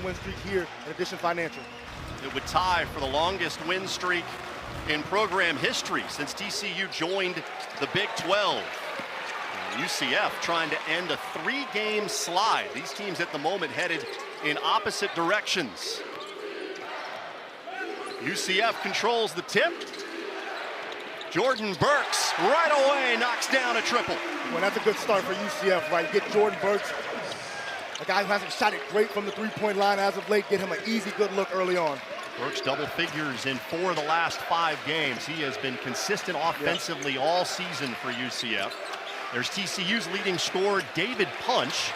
win streak here in Addition Financial. It would tie for the longest win streak in program history since TCU joined the Big 12. And UCF trying to end a 3-game slide. These teams at the moment headed in opposite directions. UCF controls the tip. Jordan Burks right away knocks down a triple. Well, that's a good start for UCF, right? Get Jordan Burks, a guy who hasn't shot it great from the three-point line as of late, get him an easy, good look early on. Burks double figures in 4 of the last 5 games. He has been consistent offensively all season for UCF. There's TCU's leading scorer, David Punch.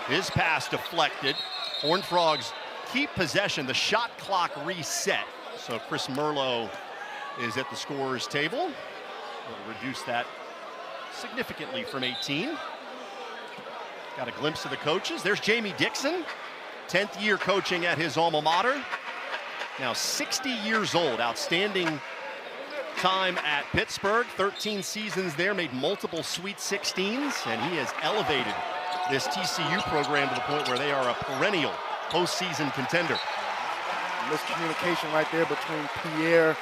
His pass deflected. Horned Frogs keep possession. The shot clock reset. So Chris Merlot is at the scorer's table. We'll reduce that significantly from 18. Got a glimpse of the coaches. There's Jamie Dixon, 10th year coaching at his alma mater. Now 60 years old, outstanding time at Pittsburgh, 13 seasons there, made multiple Sweet 16s, and he has elevated this TCU program to the point where they are a perennial postseason contender. Miscommunication right there between Pierre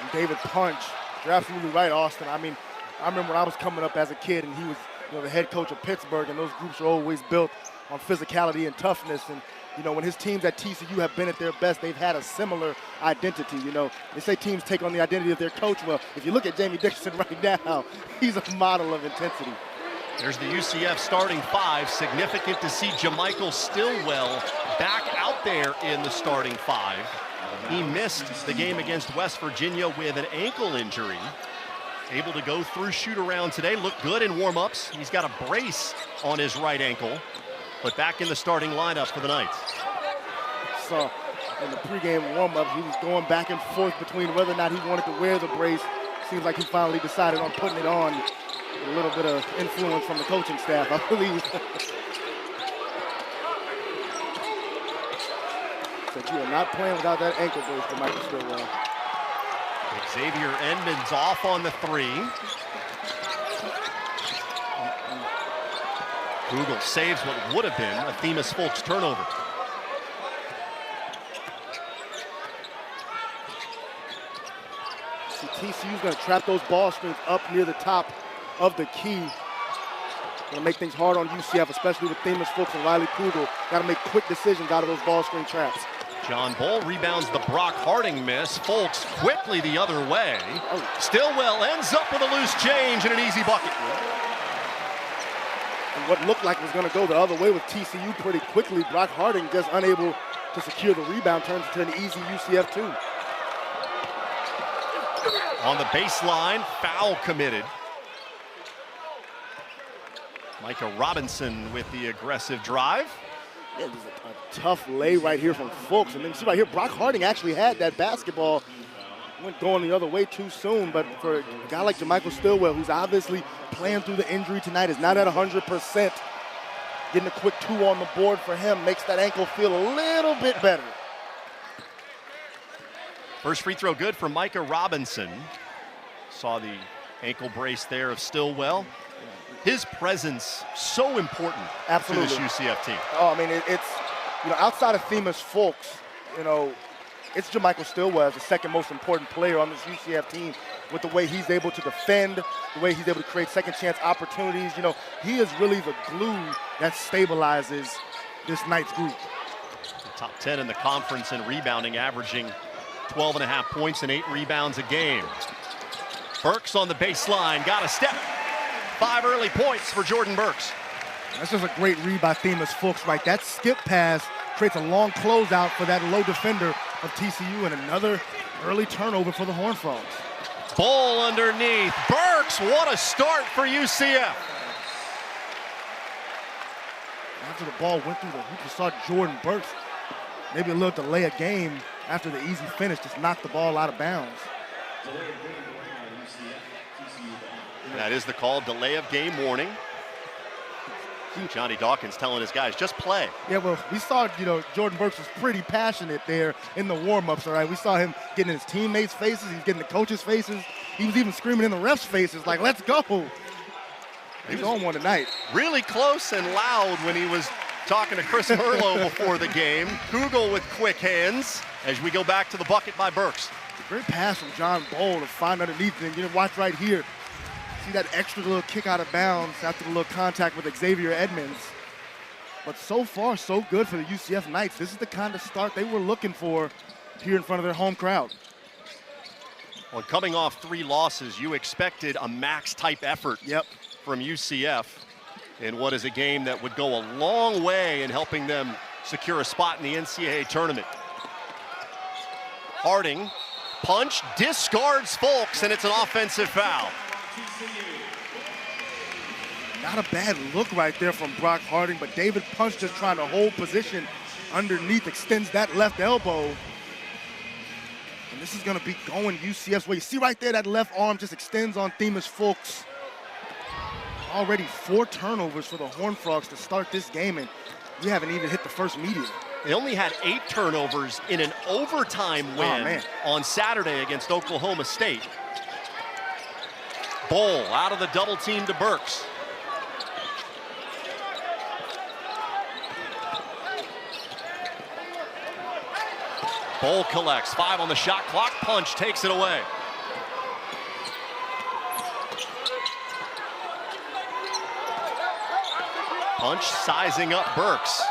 and David Punch. You're absolutely right, Austin. I mean, I remember when I was coming up as a kid and he was the head coach of Pittsburgh, and those groups are always built on physicality and toughness. And, when his teams at TCU have been at their best, they've had a similar identity. They say teams take on the identity of their coach. Well, if you look at Jamie Dixon right now, he's a model of intensity. There's the UCF starting 5. Significant to see JaMychal Stillwell back out there in the starting 5. He missed the game against West Virginia with an ankle injury. Able to go through shoot-around today. Looked good in warm-ups. He's got a brace on his right ankle, but back in the starting lineup for the Knights. So in the pregame warm-up, he was going back and forth between whether or not he wanted to wear the brace. Seems like he finally decided on putting it on. A little bit of influence from the coaching staff, I believe. So you are not playing without that ankle brace for Michael Stillwell. Xavier Edmonds off on the 3. Google saves what would have been a Themis Folks turnover. See, TCU's going to trap those ball screens up near the top of the key. Going to make things hard on UCF, especially with Themis Folks and Riley Kugel. Got to make quick decisions out of those ball screen traps. John Bull rebounds the Brock Harding miss. Folks quickly the other way. Stillwell ends up with a loose change and an easy bucket. And what looked like was going to go the other way with TCU pretty quickly, Brock Harding just unable to secure the rebound, turns into an easy UCF 2. On the baseline, foul committed. Micah Robinson with the aggressive drive. Yeah, it was a tough lay right here from Folks. And then see right here, Brock Harding actually had that basketball. Went going the other way too soon, but for a guy like JaMychal Stillwell, who's obviously playing through the injury tonight, is not at 100%. Getting a quick 2 on the board for him makes that ankle feel a little bit better. First free throw good for Micah Robinson. Saw the ankle brace there of Stillwell. His presence so important Absolutely. to this UCF team. Oh, I mean, it's, outside of Themis Folks, it's JaMychal Stillwell as the second most important player on this UCF team with the way he's able to defend, the way he's able to create second chance opportunities. He is really the glue that stabilizes this Knights group. Top 10 in the conference in rebounding, averaging 12.5 points and 8 rebounds a game. Burks on the baseline, got a step. 5 early points for Jordan Burks. That's just a great read by Themis Folks, right? That skip pass creates a long closeout for that low defender of TCU, and another early turnover for the Horned Frogs. Bull underneath. Burks, what a start for UCF. After the ball went through the hoop, you saw Jordan Burks maybe a little delay a game after the easy finish, just knocked the ball out of bounds. That is the call, delay of game warning. Johnny Dawkins telling his guys, just play. Yeah, well, we saw, Jordan Burks was pretty passionate there in the warm-ups, all right? We saw him getting in his teammates' faces. He was getting the coaches' faces. He was even screaming in the refs' faces, like, let's go. He's on one tonight. Really close and loud when he was talking to Chris Merlo before the game. Kugel with quick hands as we go back to the bucket by Burks. Great pass from John Bowl to find underneath, and you watch right here. See that extra little kick out of bounds after the little contact with Xavier Edmonds. But so far, so good for the UCF Knights. This is the kind of start they were looking for here in front of their home crowd. Well, coming off 3 losses, you expected a max-type effort from UCF in what is a game that would go a long way in helping them secure a spot in the NCAA tournament. Harding, punch, discards Folks, and it's an offensive foul. Not a bad look right there from Brock Harding, but David Punch just trying to hold position underneath, extends that left elbow. And this is going to be going UCF's way. You see right there, that left arm just extends on Themis Folks. Already 4 turnovers for the Horned Frogs to start this game, and we haven't even hit the first median. They only had 8 turnovers in an overtime win on Saturday against Oklahoma State. Bowl out of the double team to Burks. Bowl collects, 5 on the shot clock. Punch takes it away. Punch sizing up Burks.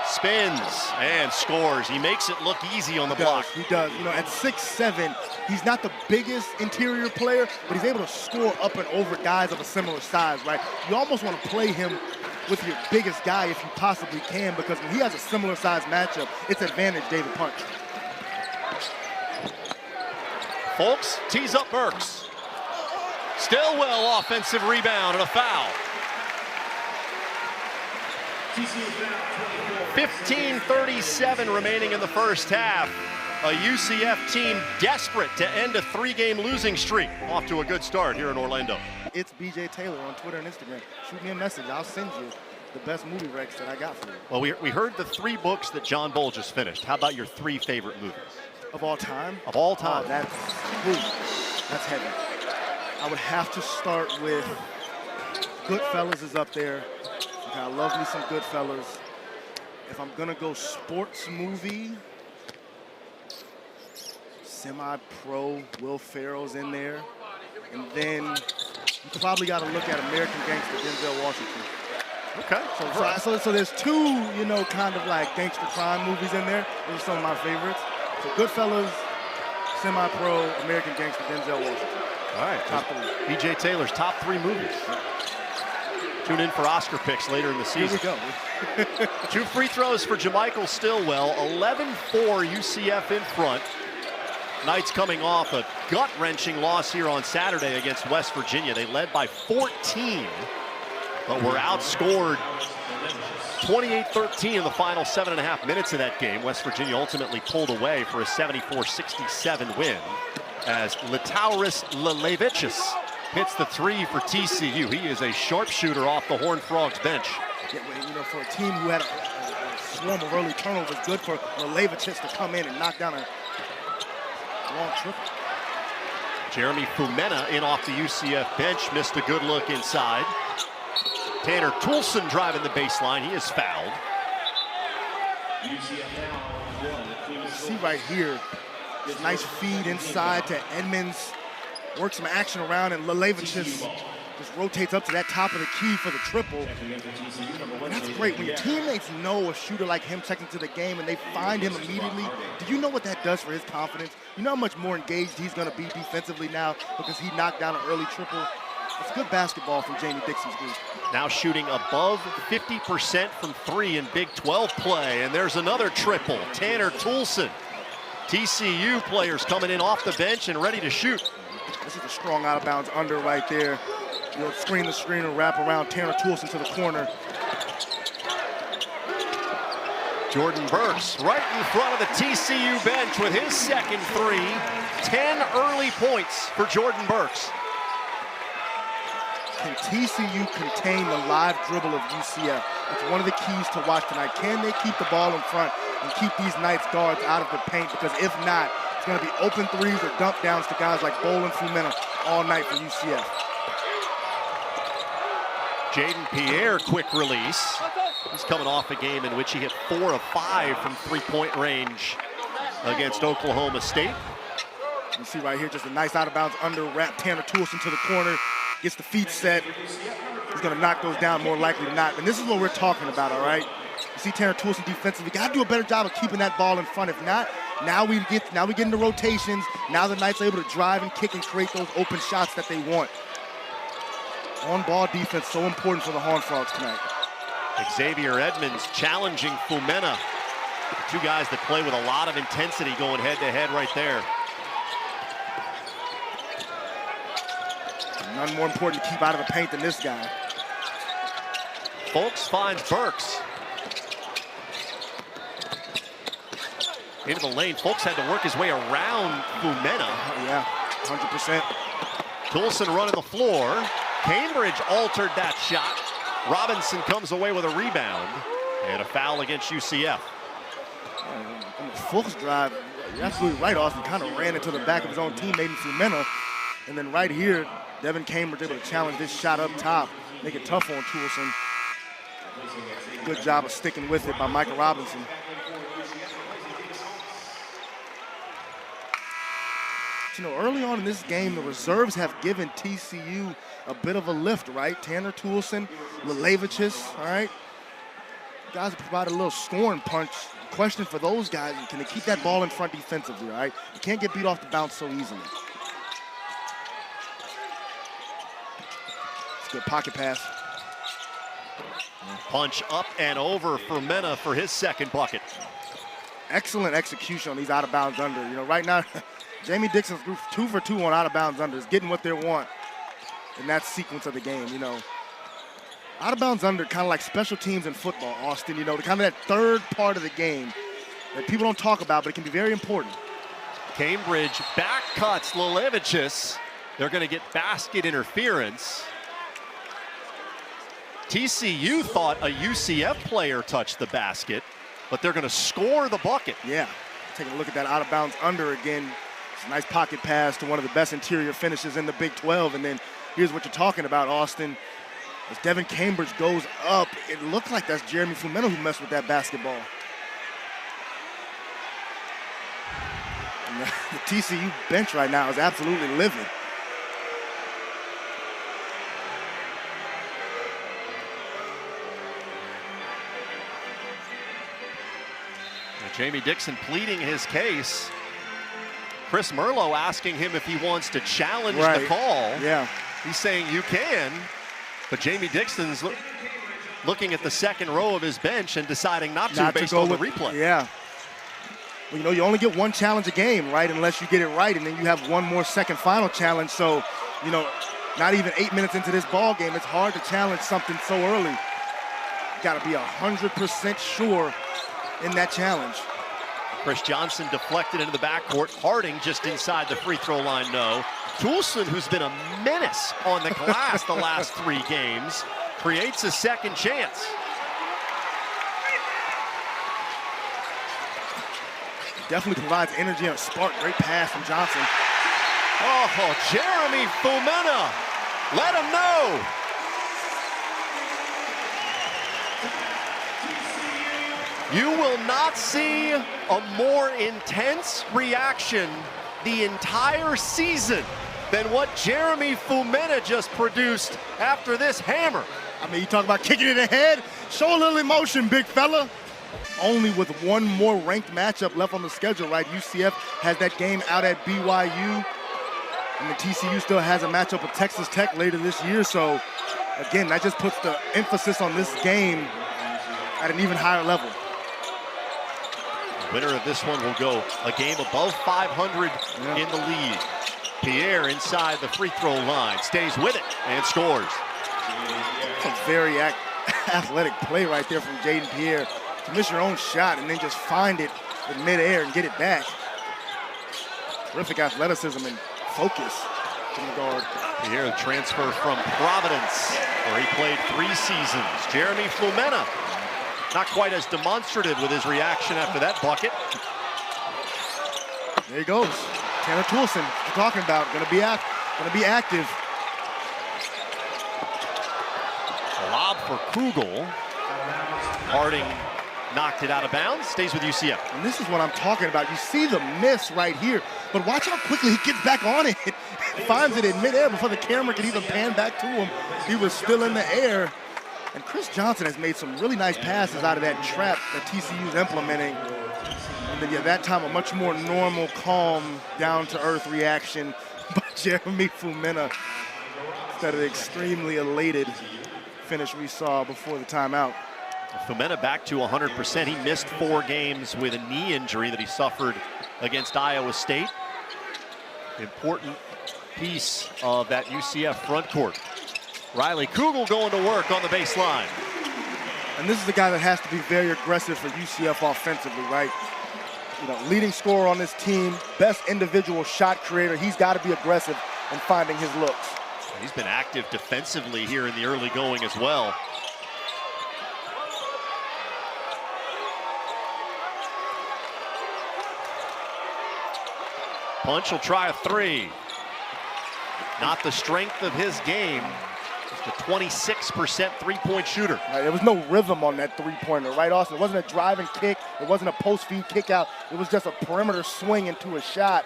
Spins and scores. He makes it look easy on the block. He does. You know, at 6'7", he's not the biggest interior player, but he's able to score up and over guys of a similar size, right? You almost want to play him with your biggest guy if you possibly can, because when he has a similar size matchup, it's advantage David Punch. Folks tees up Burks. Stillwell offensive rebound and a foul. 15:37 remaining in the first half. A UCF team desperate to end a 3-game losing streak. Off to a good start here in Orlando. It's BJ Taylor on Twitter and Instagram. Shoot me a message. I'll send you the best movie recs that I got for you. Well, we heard the 3 books that John Bowl just finished. How about your 3 favorite movies? Of all time? Of all time. Oh, that's heavy. I would have to start with Goodfellas is up there. Okay, I love me some Goodfellas. If I'm gonna go sports movie, semi-pro, Will Ferrell's in there. And then you probably gotta look at American Gangster, Denzel Washington. Okay. So there's 2, you know, kind of like gangster crime movies in there. Those are some of my favorites. So Goodfellas, semi-pro, American Gangster, Denzel Washington. All right. Top 3. BJ Taylor's top 3 movies. Tune in for Oscar picks later in the season. Here we go. 2 free throws for Jamichael Stillwell. 11-4 UCF in front. Knights coming off a gut-wrenching loss here on Saturday against West Virginia. They led by 14, but were outscored 28-13 in the final 7.5 minutes of that game. West Virginia ultimately pulled away for a 74-67 win as Litauris Lelevicius hits the 3 for TCU. He is a sharpshooter off the Horned Frogs bench. Yeah, you know, for a team who had a swarm of early turnovers, good for Lelevicius to come in and knock down a long triple. Jeremy Fumena in off the UCF bench, missed a good look inside. Tanner Toulson driving the baseline. He is fouled. See right here, nice feed inside to Edmonds. Works some action around, and Lelevicius just rotates up to that top of the key for the triple. And that's great. When your teammates know a shooter like him checks into the game and they find him immediately, do you know what that does for his confidence? You know how much more engaged he's going to be defensively now because he knocked down an early triple? It's good basketball from Jamie Dixon's group. Now shooting above 50% from 3 in Big 12 play, and there's another triple. Tanner Toulson. TCU players coming in off the bench and ready to shoot. This is a strong out of bounds under right there. You'll screen the screener, wrap around Tanner Toulson to the corner. Jordan Burks right in front of the TCU bench with his second 3. 10 early points for Jordan Burks. Can TCU contain the live dribble of UCF? It's one of the keys to watch tonight. Can they keep the ball in front and keep these Knights guards out of the paint? Because if not, it's going to be open 3s or dump downs to guys like Bowl and Fumena all night for UCF. Jaden Pierre, quick release. He's coming off a game in which he hit 4 of 5 from three-point range against Oklahoma State. You see right here, just a nice out-of-bounds under wrap. Tanner Toolson to the corner, gets the feet set. He's going to knock those down more likely than not. And this is what we're talking about, all right? You see Tanner Toolson defensively. Got to do a better job of keeping that ball in front. If not, now we get into rotations. Now the Knights are able to drive and kick and create those open shots that they want. On-ball defense so important for the Horned Frogs tonight. Xavier Edmonds challenging Fumena. Two guys that play with a lot of intensity going head-to-head right there. None more important to keep out of the paint than this guy. Folks finds Burks. Into the lane. Folks had to work his way around Fumena. Yeah, 100%. Toolson running the floor. Cambridge altered that shot. Robinson comes away with a rebound. And a foul against UCF. On the Folks drive, you're absolutely right, Austin. Kind of ran into the back of his own teammate in Fumena. And then right here, Devin Cambridge able to challenge this shot up top. Make it tough on Toolson. Good job of sticking with it by Michael Robinson. You know, early on in this game, the reserves have given TCU a bit of a lift, right? Tanner Toolson, Lelevichus, all right? Guys have provided a little scoring punch. Question for those guys, can they keep that ball in front defensively, all right? You can't get beat off the bounce so easily. It's a good pocket pass. Punch up and over for Mena for his second bucket. Excellent execution on these out-of-bounds under. You know, right now, Jamie Dixon's 2 for 2 on out-of-bounds unders, getting what they want in that sequence of the game, you know. Out-of-bounds under, kind of like special teams in football, Austin, you know, kind of that third part of the game that people don't talk about, but it can be very important. Cambridge back cuts Lelevichus. They're going to get basket interference. TCU thought a UCF player touched the basket, but they're going to score the bucket. Yeah, taking a look at that out-of-bounds under again. It's a nice pocket pass to one of the best interior finishes in the Big 12. And then here's what you're talking about, Austin. As Devin Cambridge goes up, it looks like that's Jeremy Fumena who messed with that basketball. And the TCU bench right now is absolutely livid. Jamie Dixon pleading his case. Chris Merlo asking him if he wants to challenge the call. Yeah. He's saying you can, but Jamie Dixon's looking at the second row of his bench and deciding not to based on the replay. Yeah. Well, you know, you only get one challenge a game, right, unless you get it right, and then you have one more second final challenge. So, you know, not even 8 minutes into this ball game, it's hard to challenge something so early. You got to be 100% sure in that challenge. Chris Johnson deflected into the backcourt. Harding just inside the free throw line, no. Toolson, who's been a menace on the glass the last 3 games, creates a second chance. Definitely provides energy and a spark. Great pass from Johnson. Oh, Jeremy Fumena. Let him know. You will not see a more intense reaction the entire season than what Jeremy Fumena just produced after this hammer. I mean, you talk about kicking it ahead. Show a little emotion, big fella. Only with one more ranked matchup left on the schedule, right? UCF has that game out at BYU. And the TCU still has a matchup with Texas Tech later this year. So, again, that just puts the emphasis on this game at an even higher level. Winner of this one will go a game above 500 in the league. Pierre inside the free throw line, stays with it and scores. It's a very athletic play right there from Jaden Pierre to miss your own shot and then just find it in midair and get it back. Terrific athleticism and focus from the guard. Pierre, transfer from Providence, where he played 3 seasons. Jeremy Fumena, not quite as demonstrative with his reaction after that bucket. There he goes. Tanner Toolson, we're talking about, gonna be active. A lob for Kugel. Harding knocked it out of bounds, stays with UCF. And this is what I'm talking about. You see the miss right here, but watch how quickly he gets back on it. Finds it in midair before the camera can even pan back to him. He was still in the air. And Chris Johnson has made some really nice passes out of that trap that TCU's implementing. And then, yeah, that time a much more normal, calm, down-to-earth reaction by Jeremy Fumena instead of the extremely elated finish we saw before the timeout. Fumena back to 100%. He missed 4 games with a knee injury that he suffered against Iowa State. Important piece of that UCF front court. Riley Kugel going to work on the baseline. And this is the guy that has to be very aggressive for UCF offensively, right? You know, leading scorer on this team, best individual shot creator. He's got to be aggressive in finding his looks. He's been active defensively here in the early going as well. Punch will try a 3. Not the strength of his game. Just a 26% three-point shooter. Right, there was no rhythm on that three-pointer, right, Austin? It wasn't a driving kick. It wasn't a post-feed kick out. It was just a perimeter swing into a shot.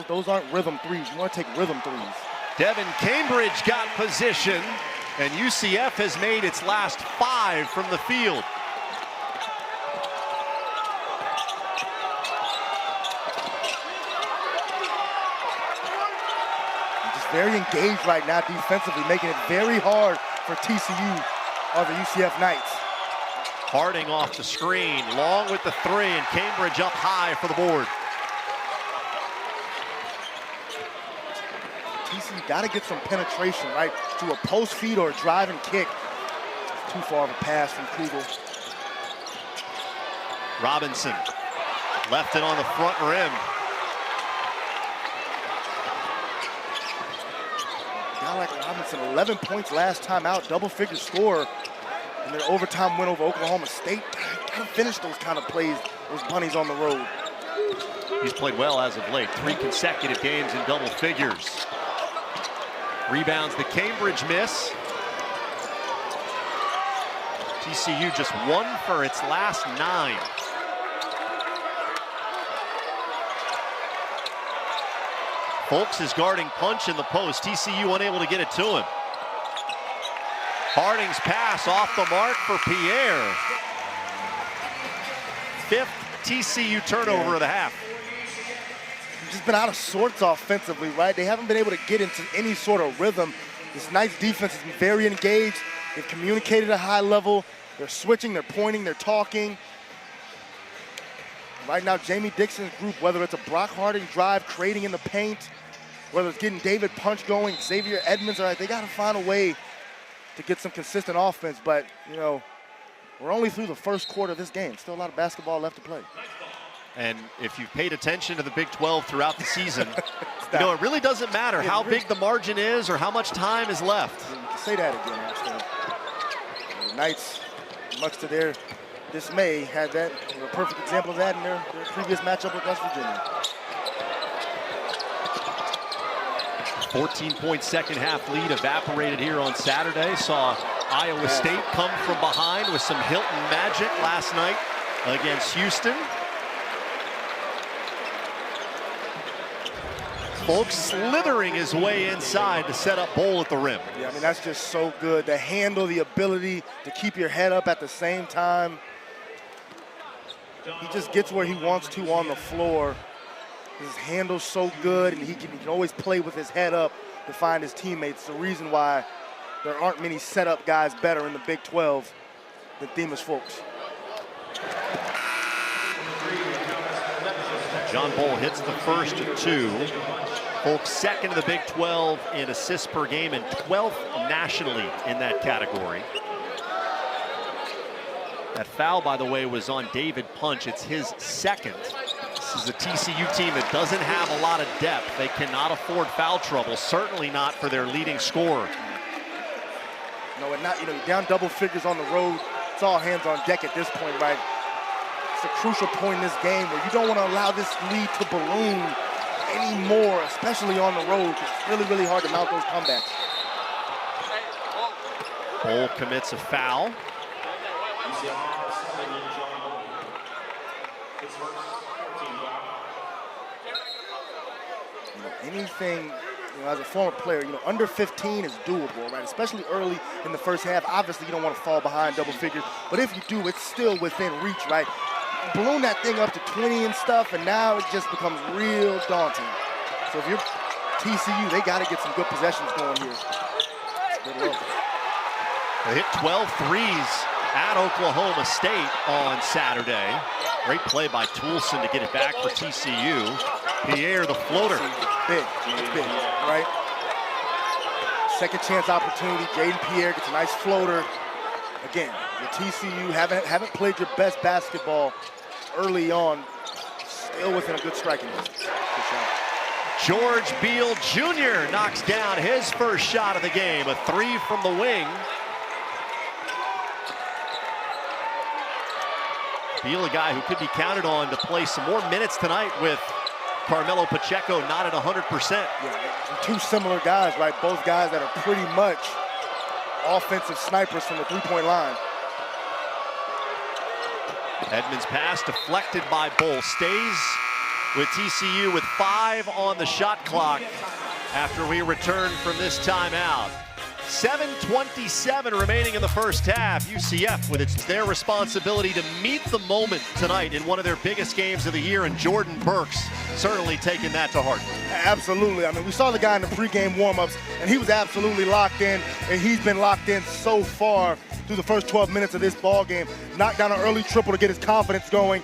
Those aren't rhythm threes. You want to take rhythm threes. Devin Cambridge got position, and UCF has made its last 5 from the field. Very engaged right now defensively, making it very hard for TCU or the UCF Knights. Harding off the screen, long with the 3, and Cambridge up high for the board. TCU got to get some penetration, right, to a post feed or a drive and kick. It's too far of a pass from Kugel. Robinson left it on the front rim. Guy like Robinson, 11 points last time out, double-figure score in their overtime win over Oklahoma State. Gotta finish those kind of plays, those bunnies on the road. He's played well as of late, 3 consecutive games in double figures. Rebounds the Cambridge miss. TCU just 1 for its last 9. Folks is guarding Punch in the post. TCU unable to get it to him. Harding's pass off the mark for Pierre. 5th TCU turnover of the half. They've just been out of sorts offensively, right? They haven't been able to get into any sort of rhythm. This Knights defense has been very engaged. They've communicated at a high level. They're switching, they're pointing, they're talking. Right now, Jamie Dixon's group, whether it's a Brock Harding drive, creating in the paint, whether it's getting David Punch going, Xavier Edmonds, they got to find a way to get some consistent offense. But, you know, we're only through the first quarter of this game. Still a lot of basketball left to play. And if you've paid attention to the Big 12 throughout the season, you know, it really doesn't matter how big the margin is or how much time is left. Say that again, Austin. The Knights, much to their dismay, had that, a perfect example of that in their previous matchup with West Virginia. 14-point second half lead evaporated here on Saturday. Saw Iowa State come from behind with some Hilton magic last night against Houston. Folks slithering his way inside to set up Bowl at the rim. Yeah, I mean, that's just so good. The handle, the ability to keep your head up at the same time. He just gets where he wants to on the floor. His handle's so good, and he can always play with his head up to find his teammates. The reason why there aren't many setup guys better in the Big 12 than Themis Folks. John Bowl hits the first 2. Folks second in the Big 12 in assists per game and 12th nationally in that category. That foul, by the way, was on David Punch. It's his second. This is a TCU team that doesn't have a lot of depth. They cannot afford foul trouble, certainly not for their leading scorer. No, and not, you know, you're down double figures on the road. It's all hands on deck at this point, right? It's a crucial point in this game where you don't want to allow this lead to balloon anymore, especially on the road, because it's really, really hard to mount those comebacks. Bowl commits a foul. Anything, as a former player, under 15 is doable, right? Especially early in the first half. Obviously, you don't want to fall behind double figures, but if you do, it's still within reach, right? Balloon that thing up to 20 and stuff, and now it just becomes real daunting. So if you're TCU, they got to get some good possessions going here. Good luck. They hit 12 threes at Oklahoma State on Saturday. Great play by Toulson to get it back for TCU. Pierre, the floater. Big, it's big, right? Second chance opportunity. Jaden Pierre gets a nice floater. Again, the TCU haven't played your best basketball early on. Still within a good striking distance. Good shot. George Beal Jr. knocks down his first shot of the game. A three from the wing. Beal, a guy who could be counted on to play some more minutes tonight with Carmelo Pacheco not at 100%. Yeah, two similar guys, right? Both guys that are pretty much offensive snipers from the three-point line. Edmonds' pass deflected by Bull. Stays with TCU with 5 on the shot clock after we return from this timeout. 7:27 remaining in the first half. UCF with their responsibility to meet the moment tonight in one of their biggest games of the year, and Jordan Burks certainly taking that to heart. Absolutely. I mean, we saw the guy in the pregame warmups, and he was absolutely locked in, and he's been locked in so far through the first 12 minutes of this ball game. Knocked down an early triple to get his confidence going,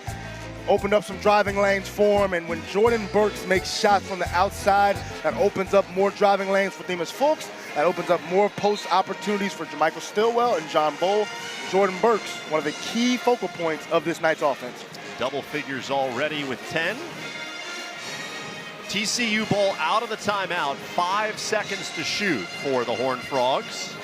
opened up some driving lanes for him, and when Jordan Burks makes shots from the outside, that opens up more driving lanes for Themus Fulks. That opens up more post opportunities for Jermichael Stillwell and John Bull. Jordan Burks, one of the key focal points of this Knights offense. Double figures already with 10. TCU ball out of the timeout. 5 seconds to shoot for the Horned Frogs.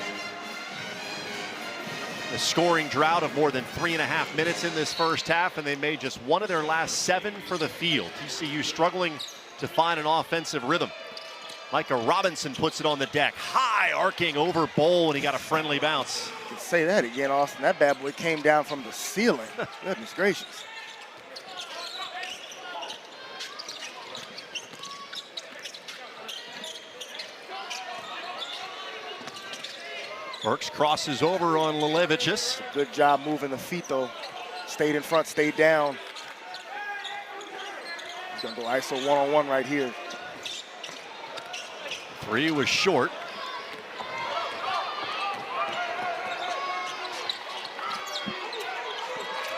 A scoring drought of more than 3.5 minutes in this first half, and they made just one of their last 7 for the field. TCU struggling to find an offensive rhythm. Micah Robinson puts it on the deck. High arcing over Bowl, and he got a friendly bounce. You can say that again, Austin. That bad boy came down from the ceiling. Goodness gracious. Burks crosses over on Lelevicius. Good job moving the feet, though. Stayed in front, stayed down. He's going to go ISO one-on-one right here. Three was short.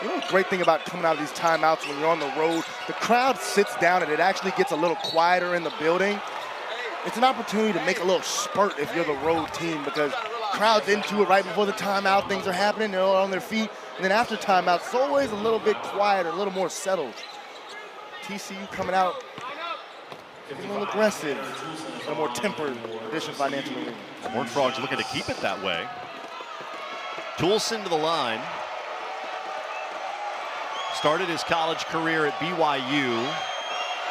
You know the great thing about coming out of these timeouts when you're on the road, the crowd sits down and it actually gets a little quieter in the building. It's an opportunity to make a little spurt if you're the road team, because crowd's into it right before the timeout. Things are happening, they're all on their feet. And then after timeout, it's always a little bit quieter, a little more settled. TCU coming out a little aggressive, a more tempered addition financially. The Horned Frogs looking to keep it that way. Toulson to the line. Started his college career at BYU,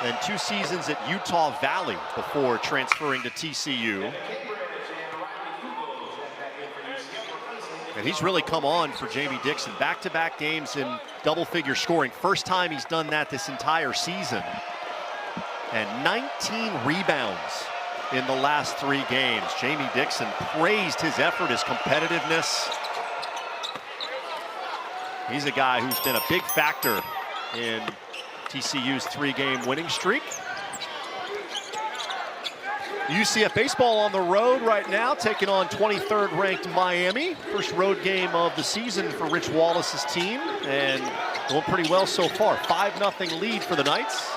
then 2 seasons at Utah Valley before transferring to TCU. And he's really come on for Jamie Dixon. Back-to-back games in double-figure scoring. First time he's done that this entire season. And 19 rebounds in the last 3 games. Jamie Dixon praised his effort, his competitiveness. He's a guy who's been a big factor in TCU's 3-game winning streak. UCF baseball on the road right now, taking on 23rd ranked Miami. First road game of the season for Rich Wallace's team, and going pretty well so far. 5-0 lead for the Knights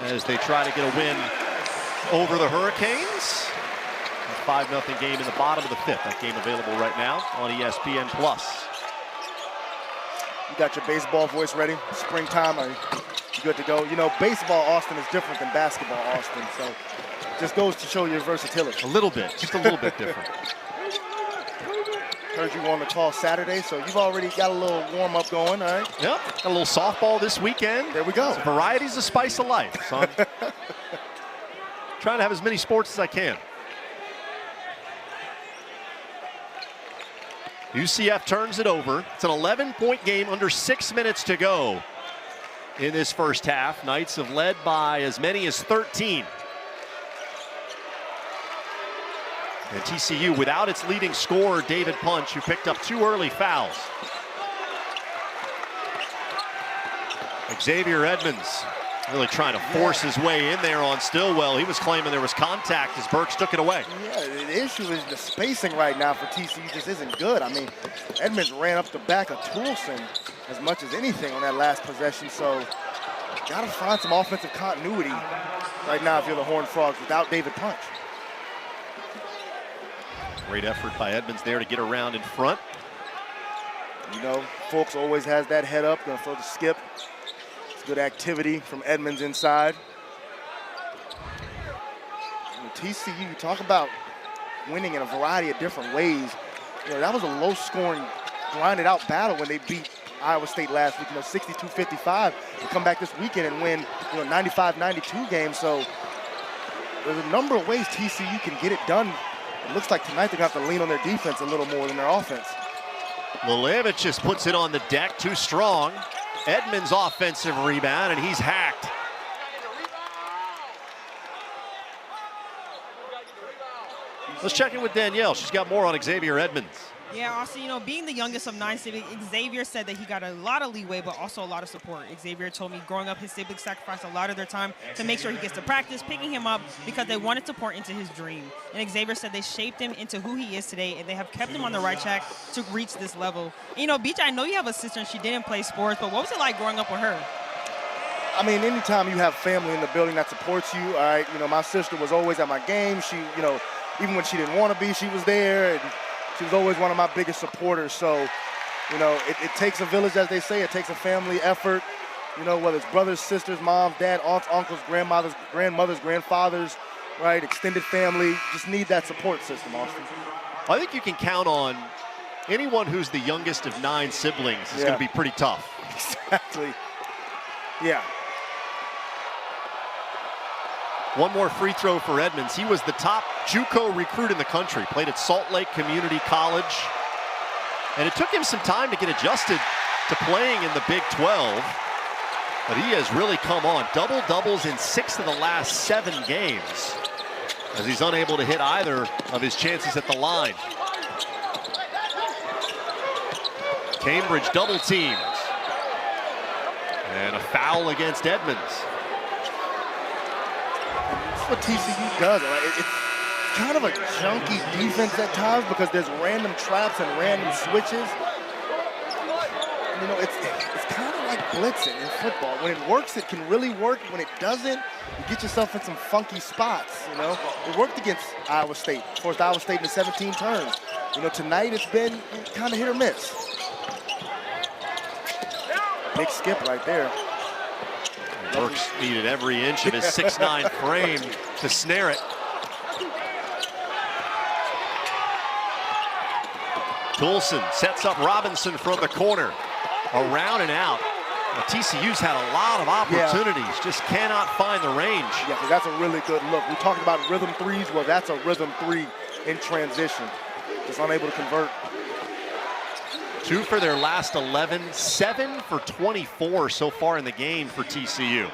as they try to get a win over the Hurricanes. A 5-0 game in the bottom of the 5th. That game available right now on ESPN+. You got your baseball voice ready? Springtime, are you good to go? You know, baseball, Austin, is different than basketball, Austin, so just goes to show your versatility. A little bit, just a little bit different. Heard you were on the call Saturday, so you've already got a little warm-up going, all right? Yep, got a little softball this weekend. There we go. Variety's the spice of life, son. Trying to have as many sports as I can. UCF turns it over. It's an 11-point game, under 6 minutes to go in this first half. Knights have led by as many as 13. And TCU without its leading scorer, David Punch, who picked up 2 early fouls. Xavier Edmonds really trying to force his way in there on Stillwell. He was claiming there was contact as Burks took it away. Yeah, the issue is the spacing right now for TCU just isn't good. I mean, Edmonds ran up the back of Toulson as much as anything on that last possession, so got to find some offensive continuity right now if you're the Horned Frogs without David Punch. Great effort by Edmonds there to get around in front. You know, Fulks always has that head up, gonna throw the skip. It's good activity from Edmonds inside. And TCU, you talk about winning in a variety of different ways. You know, that was a low-scoring, grinded-out battle when they beat Iowa State last week, 62-55. To come back this weekend and win, 95-92 games. So there's a number of ways TCU can get it done. It looks like tonight they're going to have to lean on their defense a little more than their offense. Lilevich just puts it on the deck, too strong. Edmonds' offensive rebound, and he's hacked. Let's check in with Danielle. She's got more on Xavier Edmonds. Yeah, also, being the youngest of 9 siblings, Xavier said that he got a lot of leeway, but also a lot of support. Xavier told me growing up, his siblings sacrificed a lot of their time to make sure he gets to practice, picking him up because they wanted to pour into his dream. And Xavier said they shaped him into who he is today, and they have kept him on the right track to reach this level. And, Beach, I know you have a sister and she didn't play sports, but what was it like growing up with her? I mean, anytime you have family in the building that supports you, all right, my sister was always at my game. She, even when she didn't want to be, she was there. And she was always one of my biggest supporters. So, it takes a village, as they say. It takes a family effort, whether it's brothers, sisters, moms, dad, aunts, uncles, grandmothers, grandfathers, right? Extended family. Just need that support system, Austin. I think you can count on anyone who's the youngest of 9 siblings is going to be pretty tough. Exactly. Yeah. One more free throw for Edmonds. He was the top JUCO recruit in the country. Played at Salt Lake Community College. And it took him some time to get adjusted to playing in the Big 12. But he has really come on. Double-doubles in 6 of the last 7 games, as he's unable to hit either of his chances at the line. Cambridge double teams. And a foul against Edmonds. What TCU does. It's kind of a junky defense at times because there's random traps and random switches. It's kind of like blitzing in football. When it works, it can really work. When it doesn't, you get yourself in some funky spots, It worked against Iowa State. Forced Iowa State into 17 turns. Tonight it's been kind of hit or miss. Big skip right there. Burks needed every inch of his 6'9" frame to snare it. Toulson sets up Robinson from the corner. Around and out. Now, TCU's had a lot of opportunities, just cannot find the range. Yeah, that's a really good look. We're talking about rhythm threes. Well, that's a rhythm 3 in transition. Just unable to convert. 2 for their last 11, 7 for 24 so far in the game for TCU.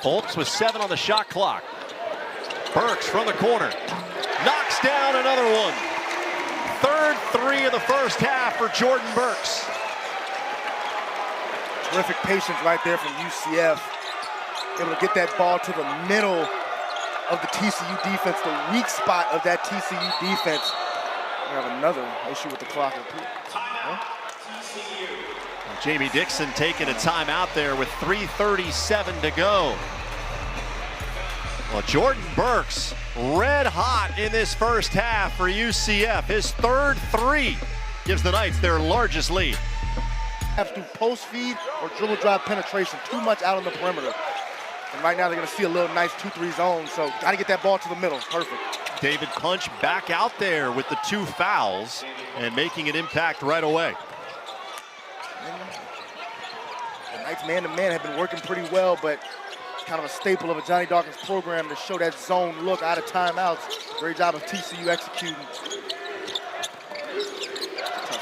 Fulks with 7 on the shot clock. Burks from the corner. Knocks down another one. 3rd 3 of the first half for Jordan Burks. Terrific patience right there from UCF. Able to get that ball to the middle of the TCU defense, the weak spot of that TCU defense. We have another issue with the clock. Jamie Dixon taking a timeout there with 3:37 to go. Well, Jordan Burks red hot in this first half for UCF. His third three gives the Knights their largest lead. Have to post feed or dribble drive penetration, too much out on the perimeter. And right now they're going to see a little nice 2-3 zone, so got to get that ball to the middle. Perfect. David Punch back out there with the 2 fouls and making an impact right away. The Knights man-to-man have been working pretty well, but it's kind of a staple of a Johnny Dawkins program to show that zone look out of timeouts. Great job of TCU executing.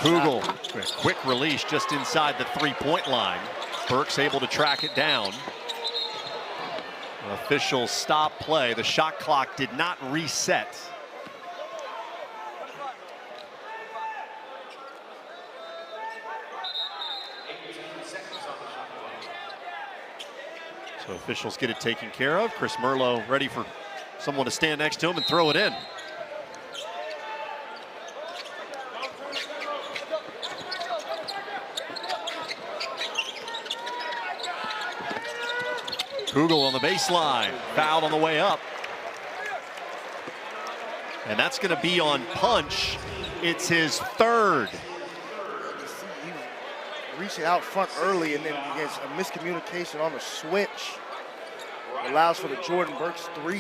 Kugel, quick release just inside the 3-point line. Burks able to track it down. Officials stop play. The shot clock did not reset. So officials get it taken care of. Chris Merlot ready for someone to stand next to him and throw it in. Kugel on the baseline, fouled on the way up. And that's going to be on Punch. It's his third. You see, he reaching out front early, and then he gets a miscommunication on the switch. Allows for the Jordan Burks 3.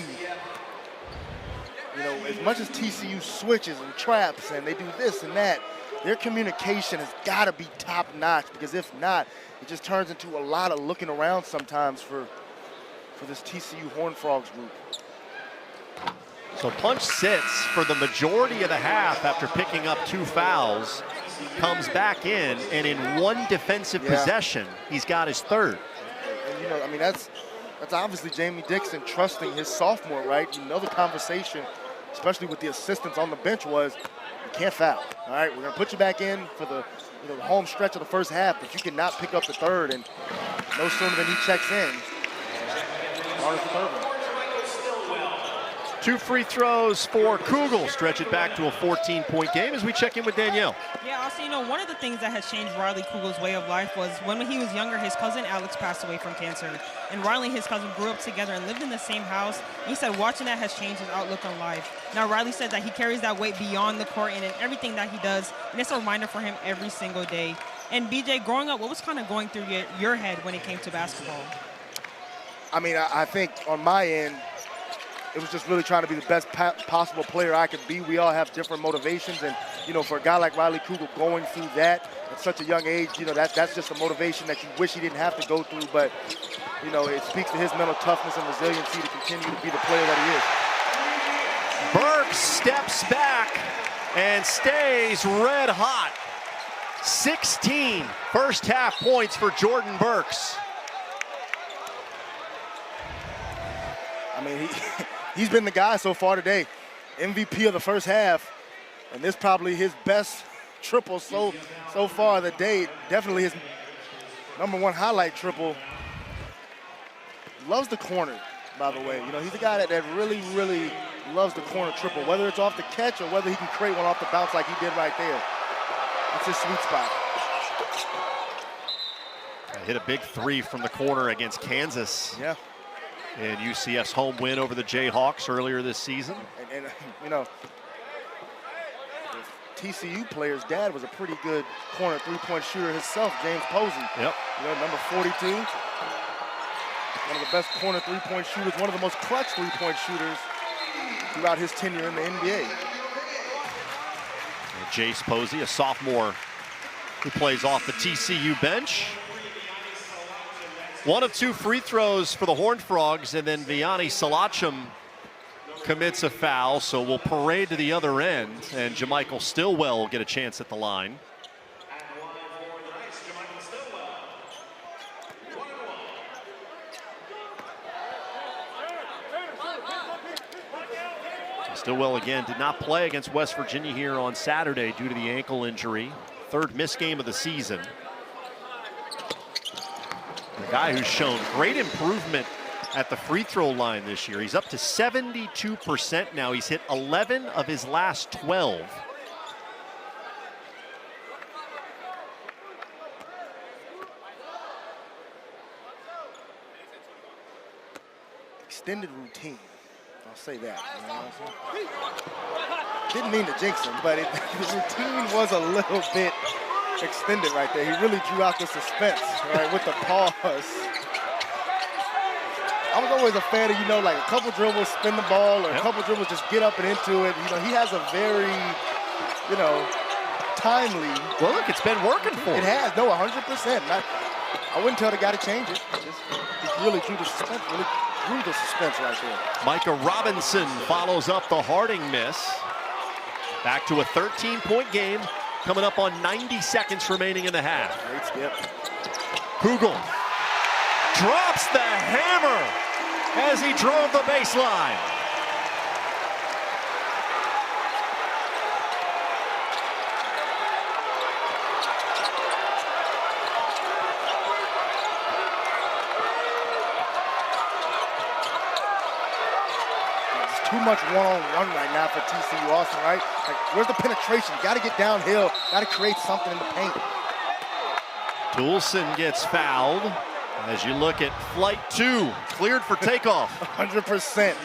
You know, as much as TCU switches and traps and they do this and that, their communication has got to be top notch, because if not, it just turns into a lot of looking around sometimes for this TCU Horned Frogs group. So Punch sits for the majority of the half after picking up 2 fouls, comes back in, and in one defensive possession, he's got his third. And you know, I mean, that's obviously Jamie Dixon trusting his sophomore, right? You know, the conversation, especially with the assistants on the bench, was you can't foul. All right, we're gonna put you back in for the the home stretch of the first half, but you cannot pick up the third, and no sooner than he checks in. The third one. 2 free throws for Kugel. Stretch it back to a 14-point game as we check in with Danielle. Yeah, also, you know, one of the things that has changed Riley Kugel's way of life was when he was younger, his cousin Alex passed away from cancer. And Riley and his cousin grew up together and lived in the same house. He said watching that has changed his outlook on life. Now, Riley said that he carries that weight beyond the court and in everything that he does. And it's a reminder for him every single day. And BJ, growing up, what was kind of going through your head when it came to basketball? I mean, I think on my end, it was just really trying to be the best possible player I could be. We all have different motivations, and you know, for a guy like Riley Kugel going through that at such a young age, you know, that's just a motivation that you wish he didn't have to go through. But you know, it speaks to his mental toughness and resiliency to continue to be the player that he is. Burks steps back and stays red hot. 16 first half points for Jordan Burks. I mean, he's been the guy so far today. MVP of the first half, and this probably his best triple so far of the day. Definitely his #1 highlight triple. Loves the corner, by the way. You know, he's a guy that really, really loves the corner triple, whether it's off the catch or whether he can create one off the bounce like he did right there. It's his sweet spot. Hit a big 3 from the corner against Kansas. Yeah. In UCF's home win over the Jayhawks earlier this season. And you know, the TCU player's dad was a pretty good corner three-point shooter himself, James Posey. Yep. You know, number 42. One of the best corner three-point shooters, one of the most clutch three-point shooters throughout his tenure in the NBA. And Jace Posey, a sophomore who plays off the TCU bench. 1 of 2 free throws for the Horned Frogs, and then Vianney Salachum commits a foul, so we'll parade to the other end, and JaMychal Stillwell will get a chance at the line. Stillwell again did not play against West Virginia here on Saturday due to the ankle injury. 3rd missed game of the season. A guy who's shown great improvement at the free throw line this year. He's up to 72% now. He's hit 11 of his last 12. Extended routine. I'll say that. You know what I'm saying? Didn't mean to jinx him, but the routine was a little bit extended right there. He really drew out the suspense, right, with the pause. I was always a fan of, like a couple dribbles, spin the ball, or a couple dribbles, just get up and into it. He has a very, timely. Well, look, it's been working for him. It has, no, 100%. I wouldn't tell the guy to change it. He really drew the suspense, right there. Micah Robinson follows up the Harding miss. Back to a 13-point game, coming up on 90 seconds remaining in the half. Great skip. Kugel drops the hammer as he drove the baseline. Too much one-on-one right now for TCU Austin, right? Like, where's the penetration? Got to get downhill. Got to create something in the paint. Toulson gets fouled. As you look at flight 2, cleared for takeoff. 100%.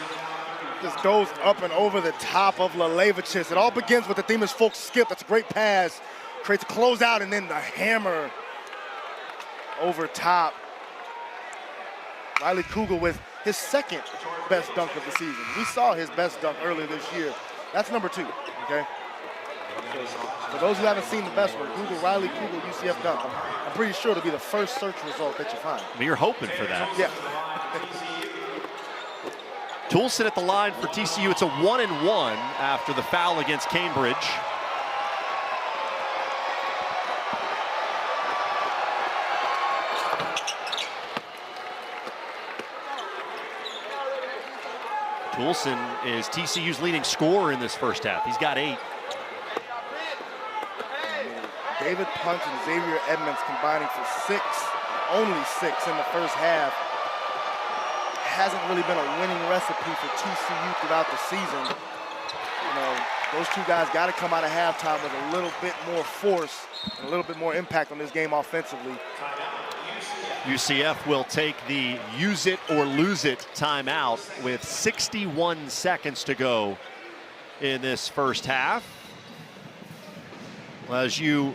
Just goes up and over the top of Lalevichis. It all begins with the Themis Folk skip. That's a great pass. Creates a closeout, and then the hammer over top. Riley Kugel with his second best dunk of the season. We saw his best dunk earlier this year. That's number 2, okay? For those who haven't seen the best one, Google Riley Kugel UCF dunk. I'm pretty sure it'll be the first search result that you find. Well, you're hoping for that. Yeah. Toulson at the line for TCU. It's a 1-and-1 after the foul against Cambridge. Toulson is TCU's leading scorer in this first half. He's got 8. David Punch and Xavier Edmonds combining for 6, only 6 in the first half. Hasn't really been a winning recipe for TCU throughout the season. Those two guys got to come out of halftime with a little bit more force and a little bit more impact on this game offensively. UCF will take the use it or lose it timeout with 61 seconds to go in this first half. As you